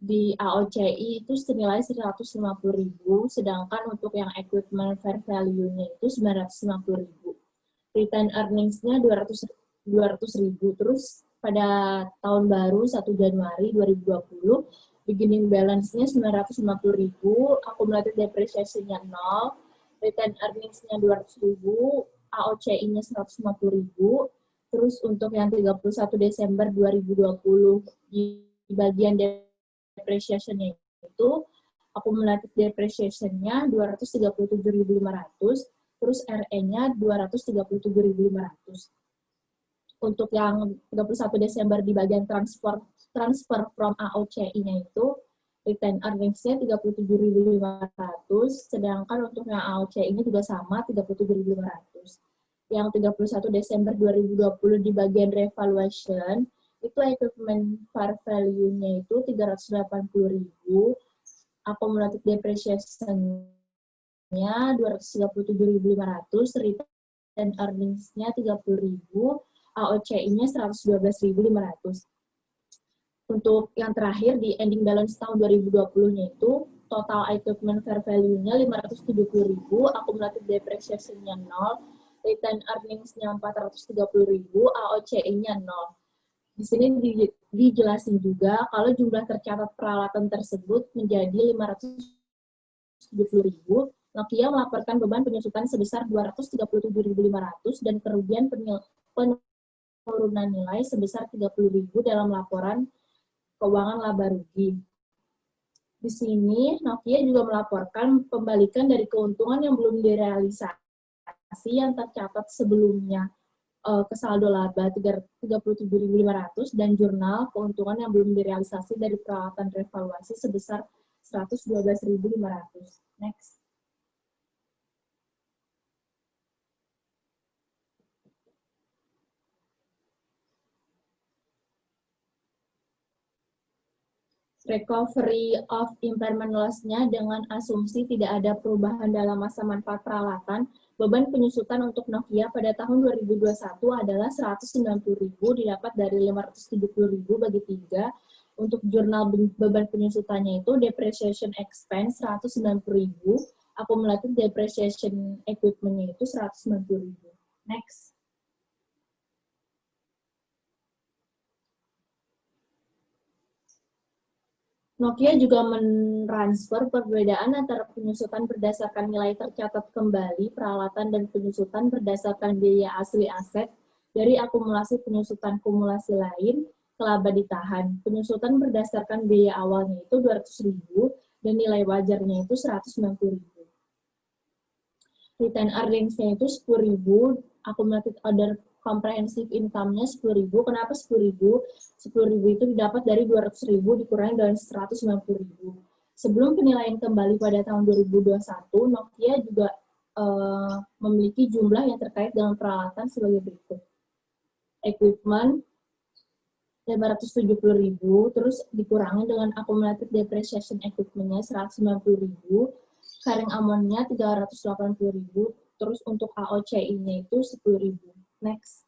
di AOCI itu senilai 150.000, sedangkan untuk yang equipment fair value-nya itu 950.000. Return earnings-nya 200.000. Terus pada tahun baru 1 Januari 2020, beginning balance-nya 950.000, accumulated depreciation-nya 0, return earnings-nya 200.000, AOCI-nya 150.000. Terus untuk yang 31 Desember 2020 di bagian depreciation-nya itu accumulated depreciation-nya 237.500, terus RE-nya 237.500. Untuk yang 31 Desember di bagian transfer from AOCI-nya itu return earnings-nya 37.500, sedangkan untuk yang AOCI-nya juga sama 37.500. Yang 31 Desember 2020 di bagian revaluation itu equipment fair value-nya itu 380.000, accumulated depreciation-nya 237.500, return earnings-nya 30.000, AOCI-nya 112.500. Untuk yang terakhir di ending balance tahun 2020-nya itu total equipment fair value-nya 570.000, accumulated depreciation-nya 0, return earnings-nya 430.000, AOCI-nya 0. Di sini dijelasin juga kalau jumlah tercatat peralatan tersebut menjadi 570.000, Nokia melaporkan beban penyusutan sebesar 237.500 dan kerugian penurunan nilai sebesar 30.000 dalam laporan keuangan laba rugi. Di sini Nokia juga melaporkan pembalikan dari keuntungan yang belum direalisasi yang tercatat sebelumnya ke saldo laba 37.500 dan jurnal keuntungan yang belum direalisasi dari peralatan revaluasi sebesar 112.500. Next. Recovery of impairment loss-nya dengan asumsi tidak ada perubahan dalam masa manfaat peralatan, beban penyusutan untuk Nokia pada tahun 2021 adalah 190.000 didapat dari 570.000 bagi 3. Untuk jurnal beban penyusutannya itu depreciation expense 190.000, accumulated depreciation equipment-nya itu 190.000. Next. Nokia juga mentransfer perbedaan antara penyusutan berdasarkan nilai tercatat kembali peralatan dan penyusutan berdasarkan biaya asli aset dari akumulasi penyusutan kumulasi lain ke laba ditahan. Penyusutan berdasarkan biaya awalnya itu 200.000 dan nilai wajarnya itu 190.000. Return earnings-nya itu 10.000, accumulated other comprehensive income-nya 10.000. Kenapa 10.000? 10.000 itu didapat dari 200.000 dikurangi dari 190.000. Sebelum penilaian kembali pada tahun 2021, Nokia juga memiliki jumlah yang terkait dengan peralatan sebagai berikut. equipment 570.000, terus dikurangi dengan accumulated depreciation equipment-nya 190.000, carrying amount-nya 380.000, terus untuk AOCI-nya itu 10.000. Next.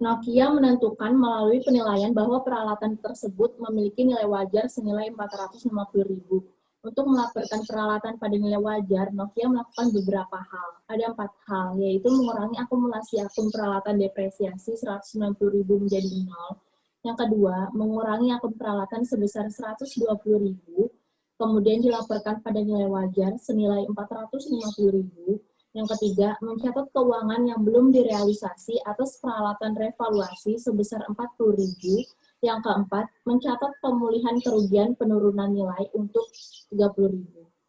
Nokia menentukan melalui penilaian bahwa peralatan tersebut memiliki nilai wajar senilai 450.000. Untuk melaporkan peralatan pada nilai wajar, Nokia melakukan beberapa hal. Ada 4 hal, yaitu mengurangi akumulasi akun peralatan depresiasi 190.000 menjadi 0. Yang kedua, mengurangi akun peralatan sebesar 120.000, kemudian dilaporkan pada nilai wajar senilai 450.000. Yang ketiga, mencatat keuangan yang belum direalisasi atas peralatan revaluasi sebesar 40.000. Yang keempat, mencatat pemulihan kerugian penurunan nilai untuk 30.000.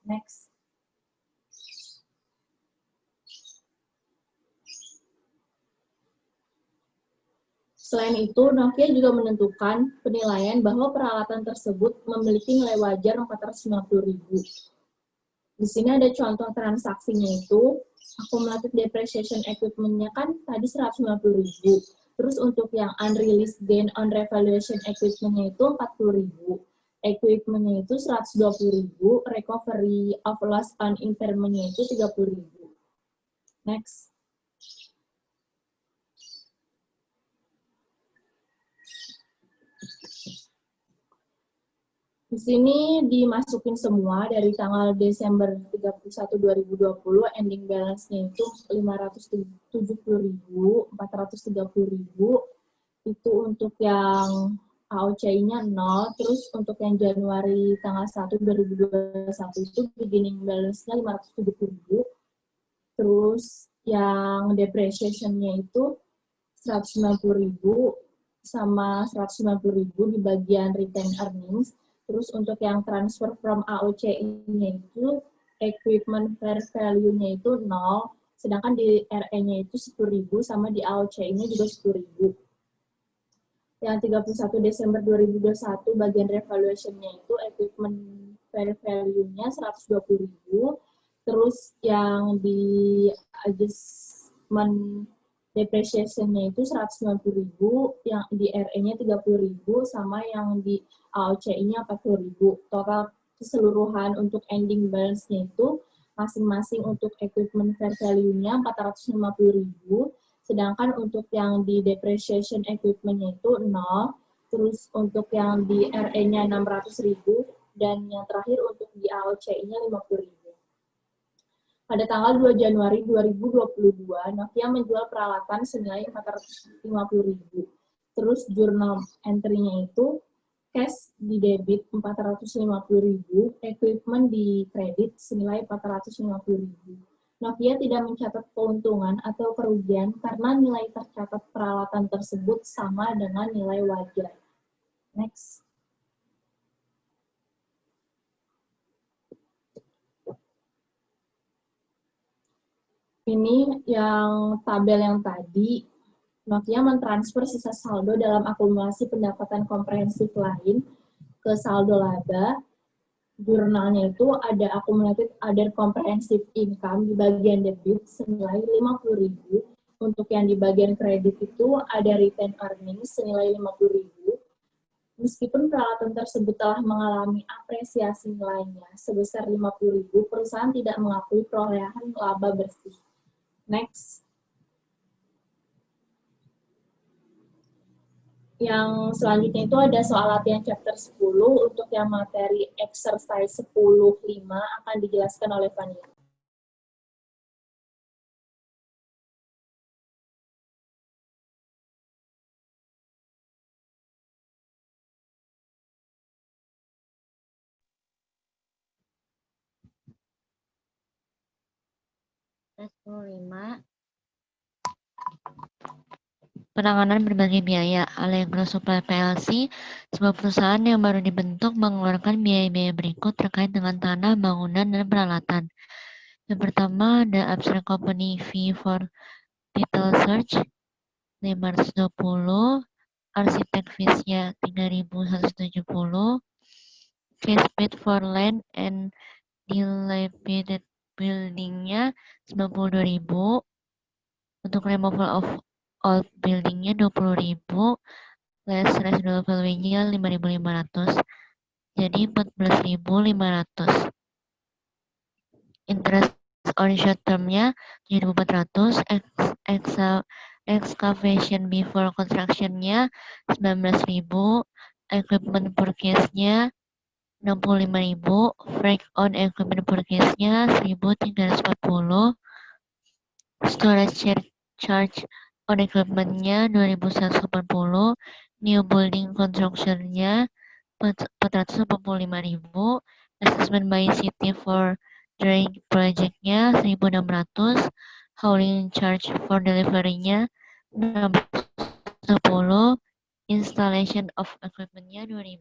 Next. Selain itu, Nokia juga menentukan penilaian bahwa peralatan tersebut memiliki nilai wajar 450.000. Di sini ada contoh transaksinya itu, accumulated depreciation equipment-nya kan tadi 190.000. Terus untuk yang unrealized gain on revaluation equipment-nya itu 40.000. Equipment-nya itu 120.000, recovery of loss on impairment-nya itu 30.000. Next. Di sini dimasukin semua dari tanggal Desember 31, 2020, ending balance-nya itu 570.000, 430.000, itu untuk yang AOCI-nya 0, terus untuk yang Januari tanggal 1, 2021 itu beginning balance-nya 570.000, terus yang depreciation-nya itu 190.000 sama 190.000 di bagian retained earnings. Terus untuk yang transfer from AOCI-nya itu equipment fair value-nya itu 0, sedangkan di RE-nya itu 10.000 sama di AOCI-nya juga 10.000. Yang 31 Desember 2021 bagian revaluation-nya itu equipment fair value-nya 120.000, terus yang di adjustment depreciation-nya itu 190.000, yang di RE-nya 30.000, sama yang di AOCI-nya 40.000. Total keseluruhan untuk ending balance-nya itu masing-masing untuk equipment fair value-nya 450.000, sedangkan untuk yang di depreciation equipment-nya itu 0, terus untuk yang di RE-nya 600.000, dan yang terakhir untuk di AOCI-nya 50.000. Pada tanggal 2 Januari 2022, Nokia menjual peralatan senilai 450.000. Terus jurnal entry-nya itu cash di debit 450.000, equipment di kredit senilai 450.000. Nokia tidak mencatat keuntungan atau kerugian karena nilai tercatat peralatan tersebut sama dengan nilai wajar. Next. Ini yang tabel yang tadi, Nokia mentransfer sisa saldo dalam akumulasi pendapatan komprehensif lain ke saldo laba. Jurnalnya itu ada accumulated other comprehensive income di bagian debit senilai 50.000. Untuk yang di bagian kredit itu ada retained earnings senilai 50.000. Meskipun peralatan tersebut telah mengalami apresiasi nilainya sebesar 50.000, perusahaan tidak mengakui perolehan laba bersih. Next. Yang selanjutnya itu ada soal latihan chapter 10, untuk yang materi exercise 10.5 akan dijelaskan oleh Fania. Tes 5. Penanganan berbagai biaya. Allegro Supply PLC, sebuah perusahaan yang baru dibentuk, mengeluarkan biaya-biaya berikut terkait dengan tanah, bangunan, dan peralatan. Yang pertama ada abstract company fee for title search 520, arsitek fees-nya 3.170, cash paid for land and dilapidated building-nya 92.000. Untuk removal of old building-nya 20.000. Less residual value-nya 5.500. Jadi 14.500. Interest on short term-nya 7.400. Excavation before construction-nya 19.000. Equipment purchase-nya 65.000. Freight on equipment purchase-nya 1.340. Storage charge on equipment-nya 2.180. New building construction-nya 485.000. Assessment by city for drawing project-nya 1.600. Hauling charge for delivery-nya 610. Installation of equipment-nya 2.000.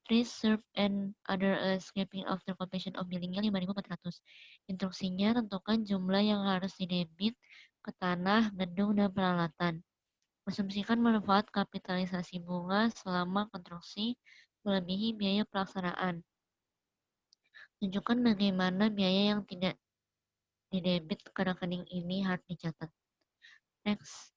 Trees, serve, and other landscaping after completion of building-nya 5.400. Instruksinya, tentukan jumlah yang harus didebit ke tanah, gedung, dan peralatan. Asumsikan manfaat kapitalisasi bunga selama konstruksi melebihi biaya pelaksanaan. Tunjukkan bagaimana biaya yang tidak didebit ke rekening ini harus dicatat. Next.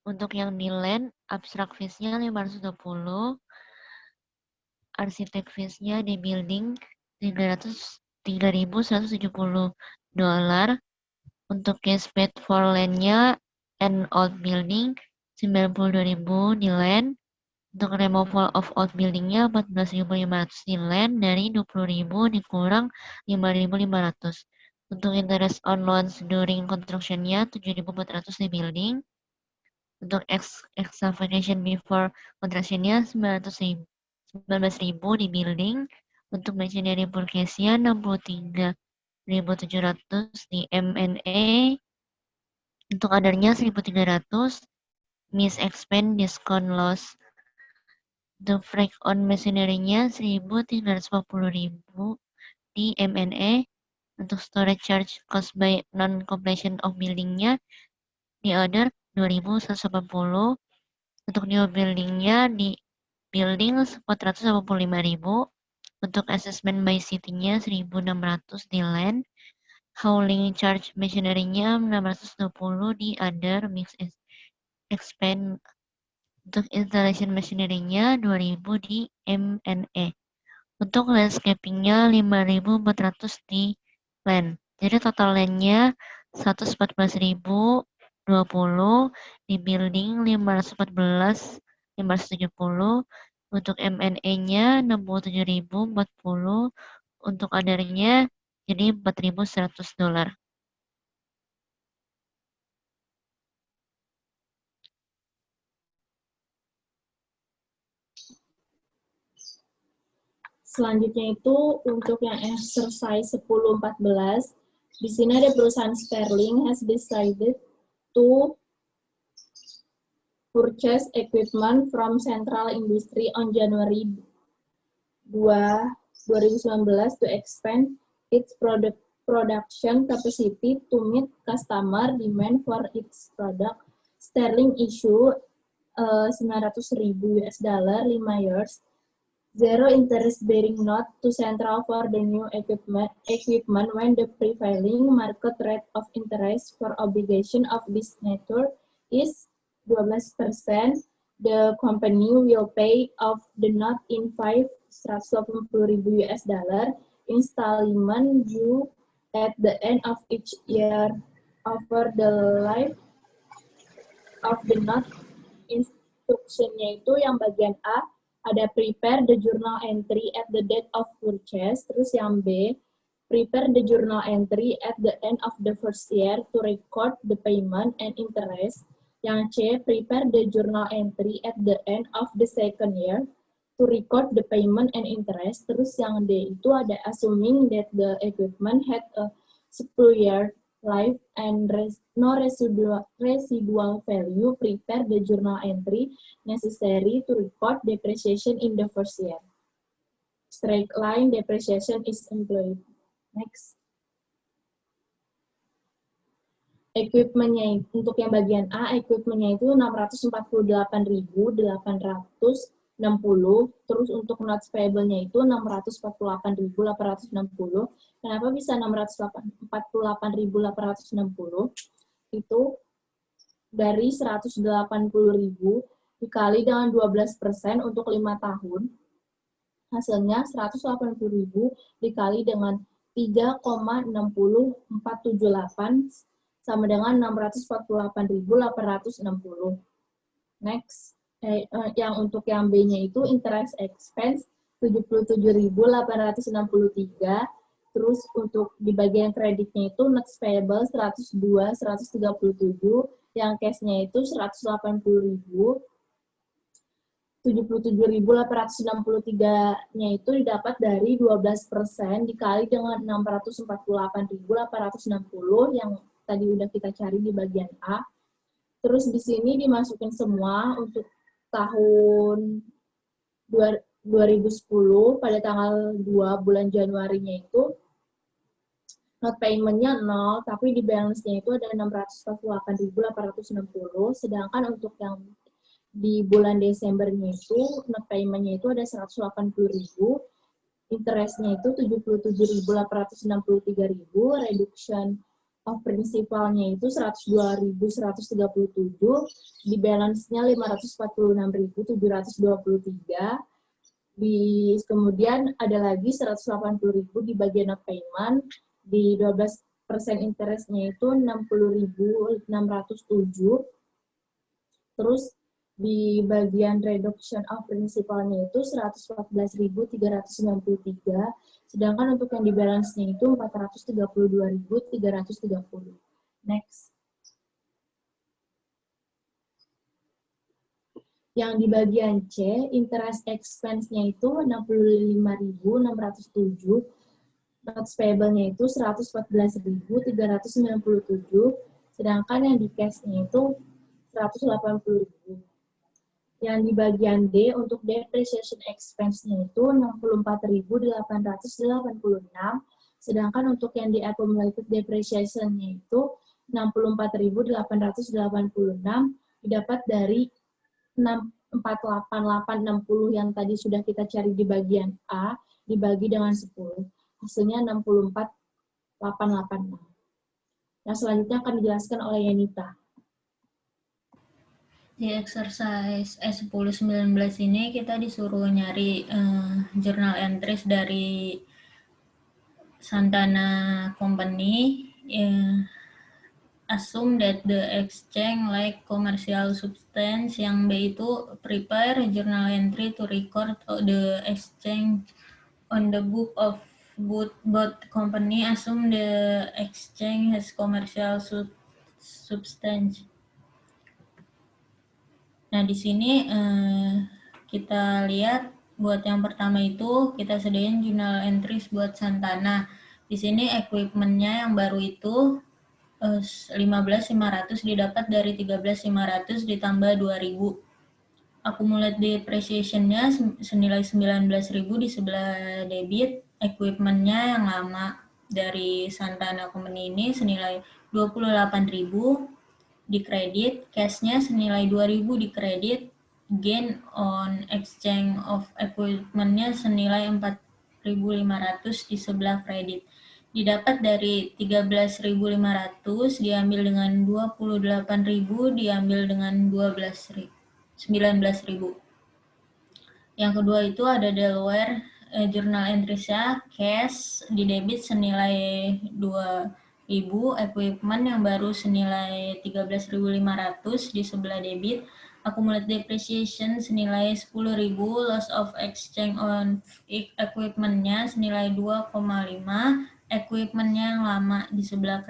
Untuk yang di land, abstract fees-nya 520, arsitek fees-nya di building 3.170 dolar. Untuk cash paid for land-nya and old building 92.000 di land. Untuk removal of old building-nya 14.500 di land, dari 20.000 dikurang 5.500. Untuk interest on loans during construction-nya 7.400 di building. Untuk excavation before construction-nya 19.000 di building. Untuk machinery purchase-nya 63.700 di M&A. Untuk other-nya 1.300. Miss expense discount loss. The freight on machinery-nya 1.340.000 di M&A. Untuk storage charge cost by non-completion of building-nya di other 2.180. Untuk new building-nya di building 485.000. Untuk assessment by city-nya 1.600 di land. Hauling charge machinery-nya 620 di other mix expense. Untuk installation machinery-nya 2.000 di M&A. Untuk landscaping-nya 5.400 di land. Jadi total land-nya 114.020, di building 570. Untuk M&A-nya 67.040, untuk other-nya jadi 4.100 dolar. Selanjutnya itu untuk yang exercise 10-14, di sini ada perusahaan Sterling has decided to purchase equipment from Central Industry on January 2019 to expand its production capacity to meet customer demand for its product. Sterling issue $900,000 5 years. Zero interest-bearing note to Central for the new equipment when the prevailing market rate of interest for obligation of this nature is 12%. The company will pay off the note in $580,000 installment due at the end of each year over the life of the note. Instruksinya itu yang bagian A, ada prepare the journal entry at the date of purchase. Terus yang B, prepare the journal entry at the end of the first year to record the payment and interest. Yang C, prepare the journal entry at the end of the second year to record the payment and interest. Terus yang D itu ada assuming that the equipment had a 10-year life and no residual value, prepare the journal entry necessary to record depreciation in the first year. Straight line depreciation is employed. Next. Equipment-nya untuk yang bagian A, equipment-nya itu 648.860, terus untuk notes payable-nya itu 648.860. Kenapa bisa 648.860? Itu dari 180.000 dikali dengan 12% untuk 5 tahun, hasilnya 180.000 dikali dengan 3,60478 sama dengan 648.860. Next, yang untuk yang B-nya itu interest expense 77.863. Terus untuk di bagian kreditnya itu notes payable 102, 137, yang cash-nya itu 180.000. 77.863-nya itu didapat dari 12% dikali dengan 648.860 yang tadi udah kita cari di bagian A. Terus di sini dimasukin semua untuk tahun 2010 pada tanggal 2 bulan Januarinya itu note payment-nya 0, tapi di balance-nya itu ada 648.860, sedangkan untuk yang di bulan Desembernya itu note payment-nya itu ada 180.000, interest-nya itu 77.863.000, reduction of principal-nya itu 102.137, di balance-nya 546.723, kemudian ada lagi 180.000 di bagian note payment, di 12% interest-nya itu 60.607, terus di bagian reduction of principal-nya itu 114.393, sedangkan untuk yang di balance-nya itu 432.330. Next. Yang di bagian C, interest expense-nya itu 65.607, notes payable-nya itu 114.397, sedangkan yang di cash-nya itu 180.000. Yang di bagian D, untuk depreciation expense-nya itu 64.886, sedangkan untuk yang di accumulated depreciation-nya itu 64.886, didapat dari 48860 yang tadi sudah kita cari di bagian A, dibagi dengan 10. Hasilnya 64.886. Yang selanjutnya akan dijelaskan oleh Yanita. Di exercise S10-19 ini kita disuruh nyari journal entries dari Santana Company. Assume that the exchange like commercial substance. Yang B itu prepare journal entry to record the exchange on the book of both company. Assume the exchange has commercial substance. Nah, di sini kita lihat buat yang pertama itu kita sediain journal entries buat Santana. Di sini equipment-nya yang baru itu 15.500 didapat dari 13.500 ditambah 2.000. Accumulated depreciation-nya senilai 19.000 di sebelah debit. Equipment-nya yang lama dari Santana Company ini senilai 28.000 di kredit. Cash-nya senilai 2.000 di kredit. Gain on exchange of equipment-nya senilai 4.500 di sebelah kredit. Didapat dari 13.500 diambil dengan 28.000 diambil dengan 19.000. Yang kedua itu ada Delaware journal entries-nya, cash di debit senilai 2.000, equipment yang baru senilai 13.500 di sebelah debit, accumulated depreciation senilai 10.000, loss of exchange on equipment-nya senilai 2,5, equipment-nya yang lama di sebelah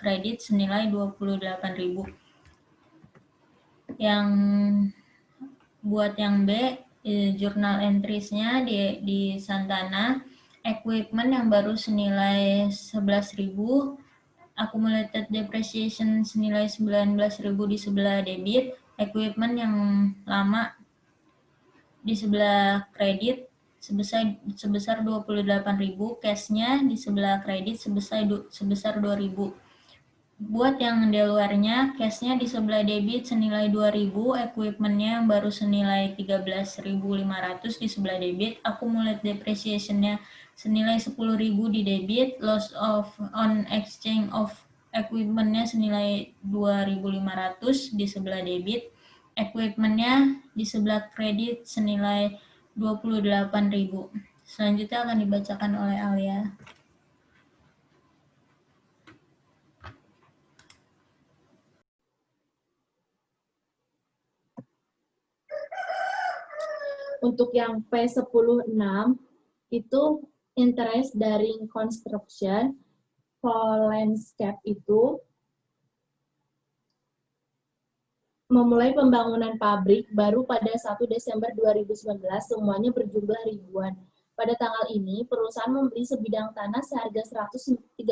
kredit senilai 28.000. Yang buat yang B, jurnal entries-nya di Santana, equipment yang baru senilai 11.000, accumulated depreciation senilai 19.000 di sebelah debit, equipment yang lama di sebelah kredit sebesar 28.000, cash-nya di sebelah kredit sebesar 2.000. Buat yang di luarnya, cash-nya di sebelah debit senilai 2.000, equipment-nya yang baru senilai 13.500 di sebelah debit, accumulated depreciation-nya senilai 10.000 di debit, loss of on exchange of equipment-nya senilai 2.500 di sebelah debit, equipment-nya di sebelah kredit senilai 28.000. Selanjutnya akan dibacakan oleh Alia. Untuk yang P106 itu interest dari construction for landscape itu memulai pembangunan pabrik baru pada 1 Desember 2019 semuanya berjumlah ribuan. Pada tanggal ini, perusahaan membeli sebidang tanah seharga 139.000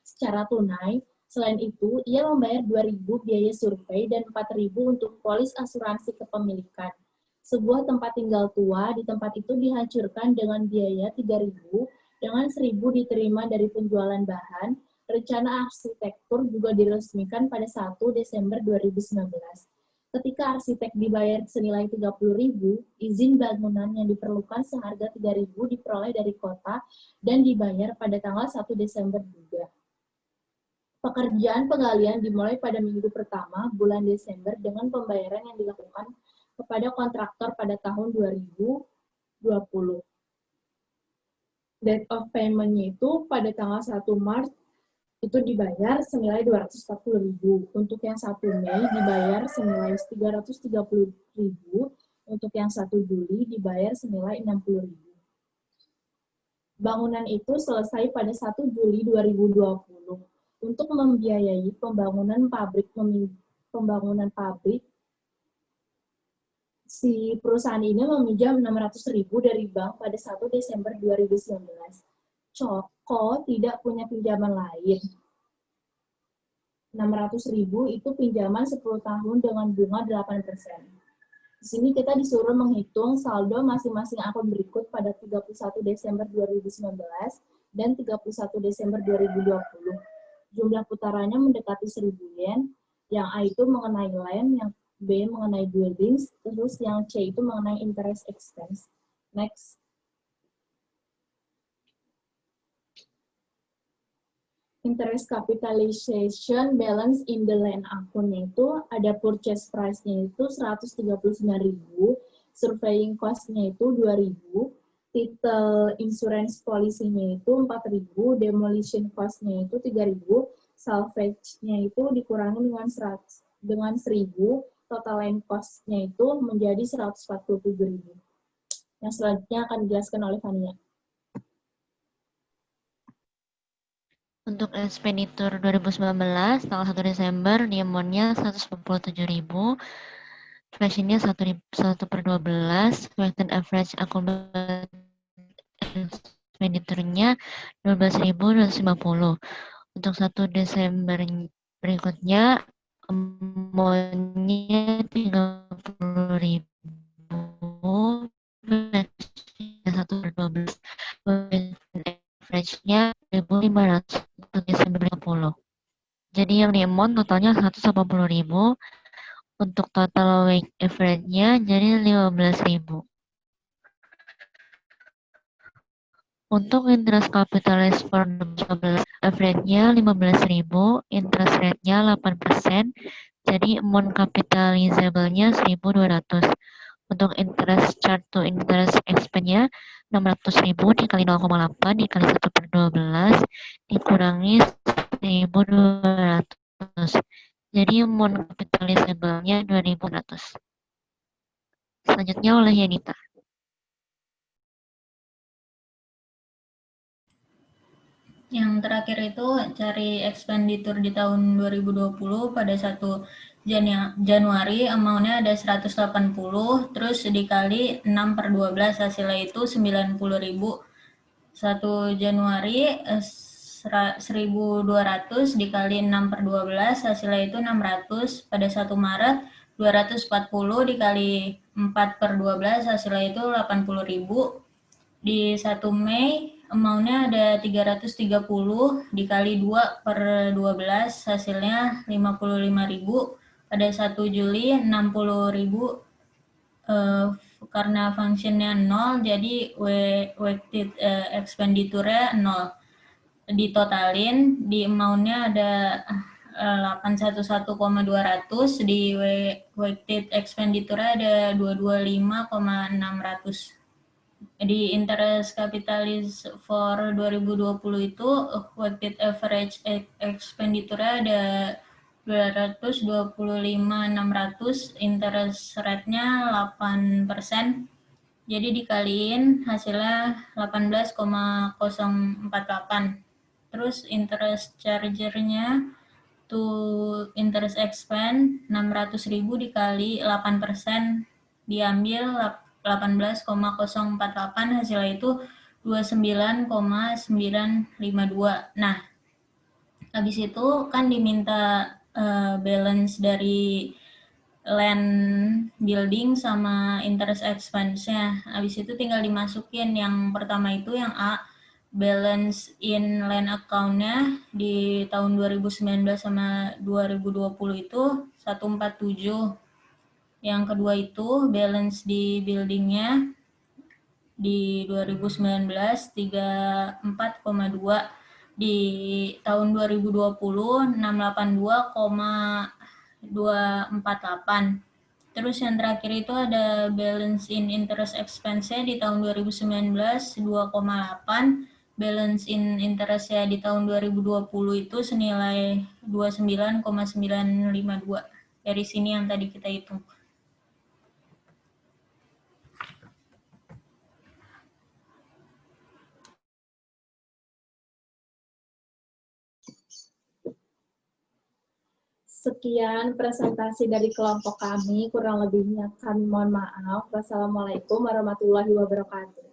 secara tunai. Selain itu, ia membayar 2.000 biaya survei dan 4.000 untuk polis asuransi kepemilikan. Sebuah tempat tinggal tua di tempat itu dihancurkan dengan biaya 3.000, dengan 1.000 diterima dari penjualan bahan. Rencana arsitektur juga diresmikan pada 1 Desember 2019. Ketika arsitek dibayar senilai 30.000, izin bangunan yang diperlukan seharga 3.000 diperoleh dari kota dan dibayar pada tanggal 1 Desember juga. Pekerjaan penggalian dimulai pada minggu pertama bulan Desember dengan pembayaran yang dilakukan kepada kontraktor pada tahun 2020. Date of payment-nya itu pada tanggal 1 Maret itu dibayar senilai 240.000. Untuk yang 1 Mei dibayar senilai 330.000. Untuk yang 1 Juli dibayar senilai 60.000. Bangunan itu selesai pada 1 Juli 2020. Untuk membiayai pembangunan pabrik, si perusahaan ini meminjam 600.000 dari bank pada 1 Desember 2019. Coko tidak punya pinjaman lain. 600.000 itu pinjaman 10 tahun dengan bunga 8%. Di sini kita disuruh menghitung saldo masing-masing akun berikut pada 31 Desember 2019 dan 31 Desember 2020. Jumlah putarannya mendekati 1.000 yen, yang A itu mengenai land, yang B mengenai buildings, terus yang C itu mengenai interest expense. Next. Interest capitalization balance in the land akunnya itu ada purchase price-nya itu 139.000, surveying cost-nya itu 2.000, title insurance policy-nya itu 4.000, demolition cost-nya itu 3.000, salvage-nya itu dikurangi dengan 1.000, total land cost-nya itu menjadi 147.000. Yang selanjutnya akan dijelaskan oleh Fania. Untuk expenditure 2019, tanggal 1 Desember, demand-nya 147.000, fashion-nya 1/12, weighted average accumulated expenditure-nya 12.250. Untuk 1 Desember berikutnya, amount-nya 30.000, fashion-nya 1/12, average-nya 1.500 untuk Desember 2020. Jadi yang di amount totalnya 180.000, untuk total weight average-nya jadi 15.000. Untuk interest capitalized for 2019, average-nya 15.000, interest rate-nya 8%, jadi amount capitalizable-nya 1.200. Untuk interest charge to interest expense-nya 600.000 dikali 0,8 dikali 1/12 dikurangi 1.200. Jadi amount capitalizable-nya 2.400. Selanjutnya oleh Yanita. Yang terakhir itu cari expenditure di tahun 2020 pada 1 Januari, amount-nya ada 180, terus dikali 6/12, hasilnya itu 90.000. 1 Januari 1.200 dikali 6/12, hasilnya itu 600. Pada 1 Maret 240 dikali 4/12, hasilnya itu 80.000. Di 1 Mei amount-nya ada 330 dikali 2 per 12, hasilnya 55.000. Pada 1 Juli 60.000, karena functionnya 0, jadi weighted expenditure-nya 0. Ditotalin, di amount-nya ada 811,200, di weighted expenditure ada 225,600. Di interest capitalized for 2020 itu weighted average expenditure ada 225.600, interest rate-nya 8%. Jadi dikaliin hasilnya 18,048. Terus interest charger-nya to interest expense 600.000 dikali 8%, diambil 18,048, hasilnya itu 29,952. Nah, habis itu kan diminta balance dari land building sama interest expense-nya. Habis itu tinggal dimasukin. Yang pertama itu yang A, balance in land account-nya di tahun 2019 sama 2020 itu 147. Yang kedua itu balance di building-nya di 2019 34,2. Di tahun 2020 682,248. Terus yang terakhir itu ada balance in interest expense-nya di tahun 2019 2,8. Balance in interest-nya di tahun 2020 itu senilai 29,952. Dari sini yang tadi kita hitung. Sekian presentasi dari kelompok kami, kurang lebihnya kami mohon maaf. Wassalamualaikum warahmatullahi wabarakatuh.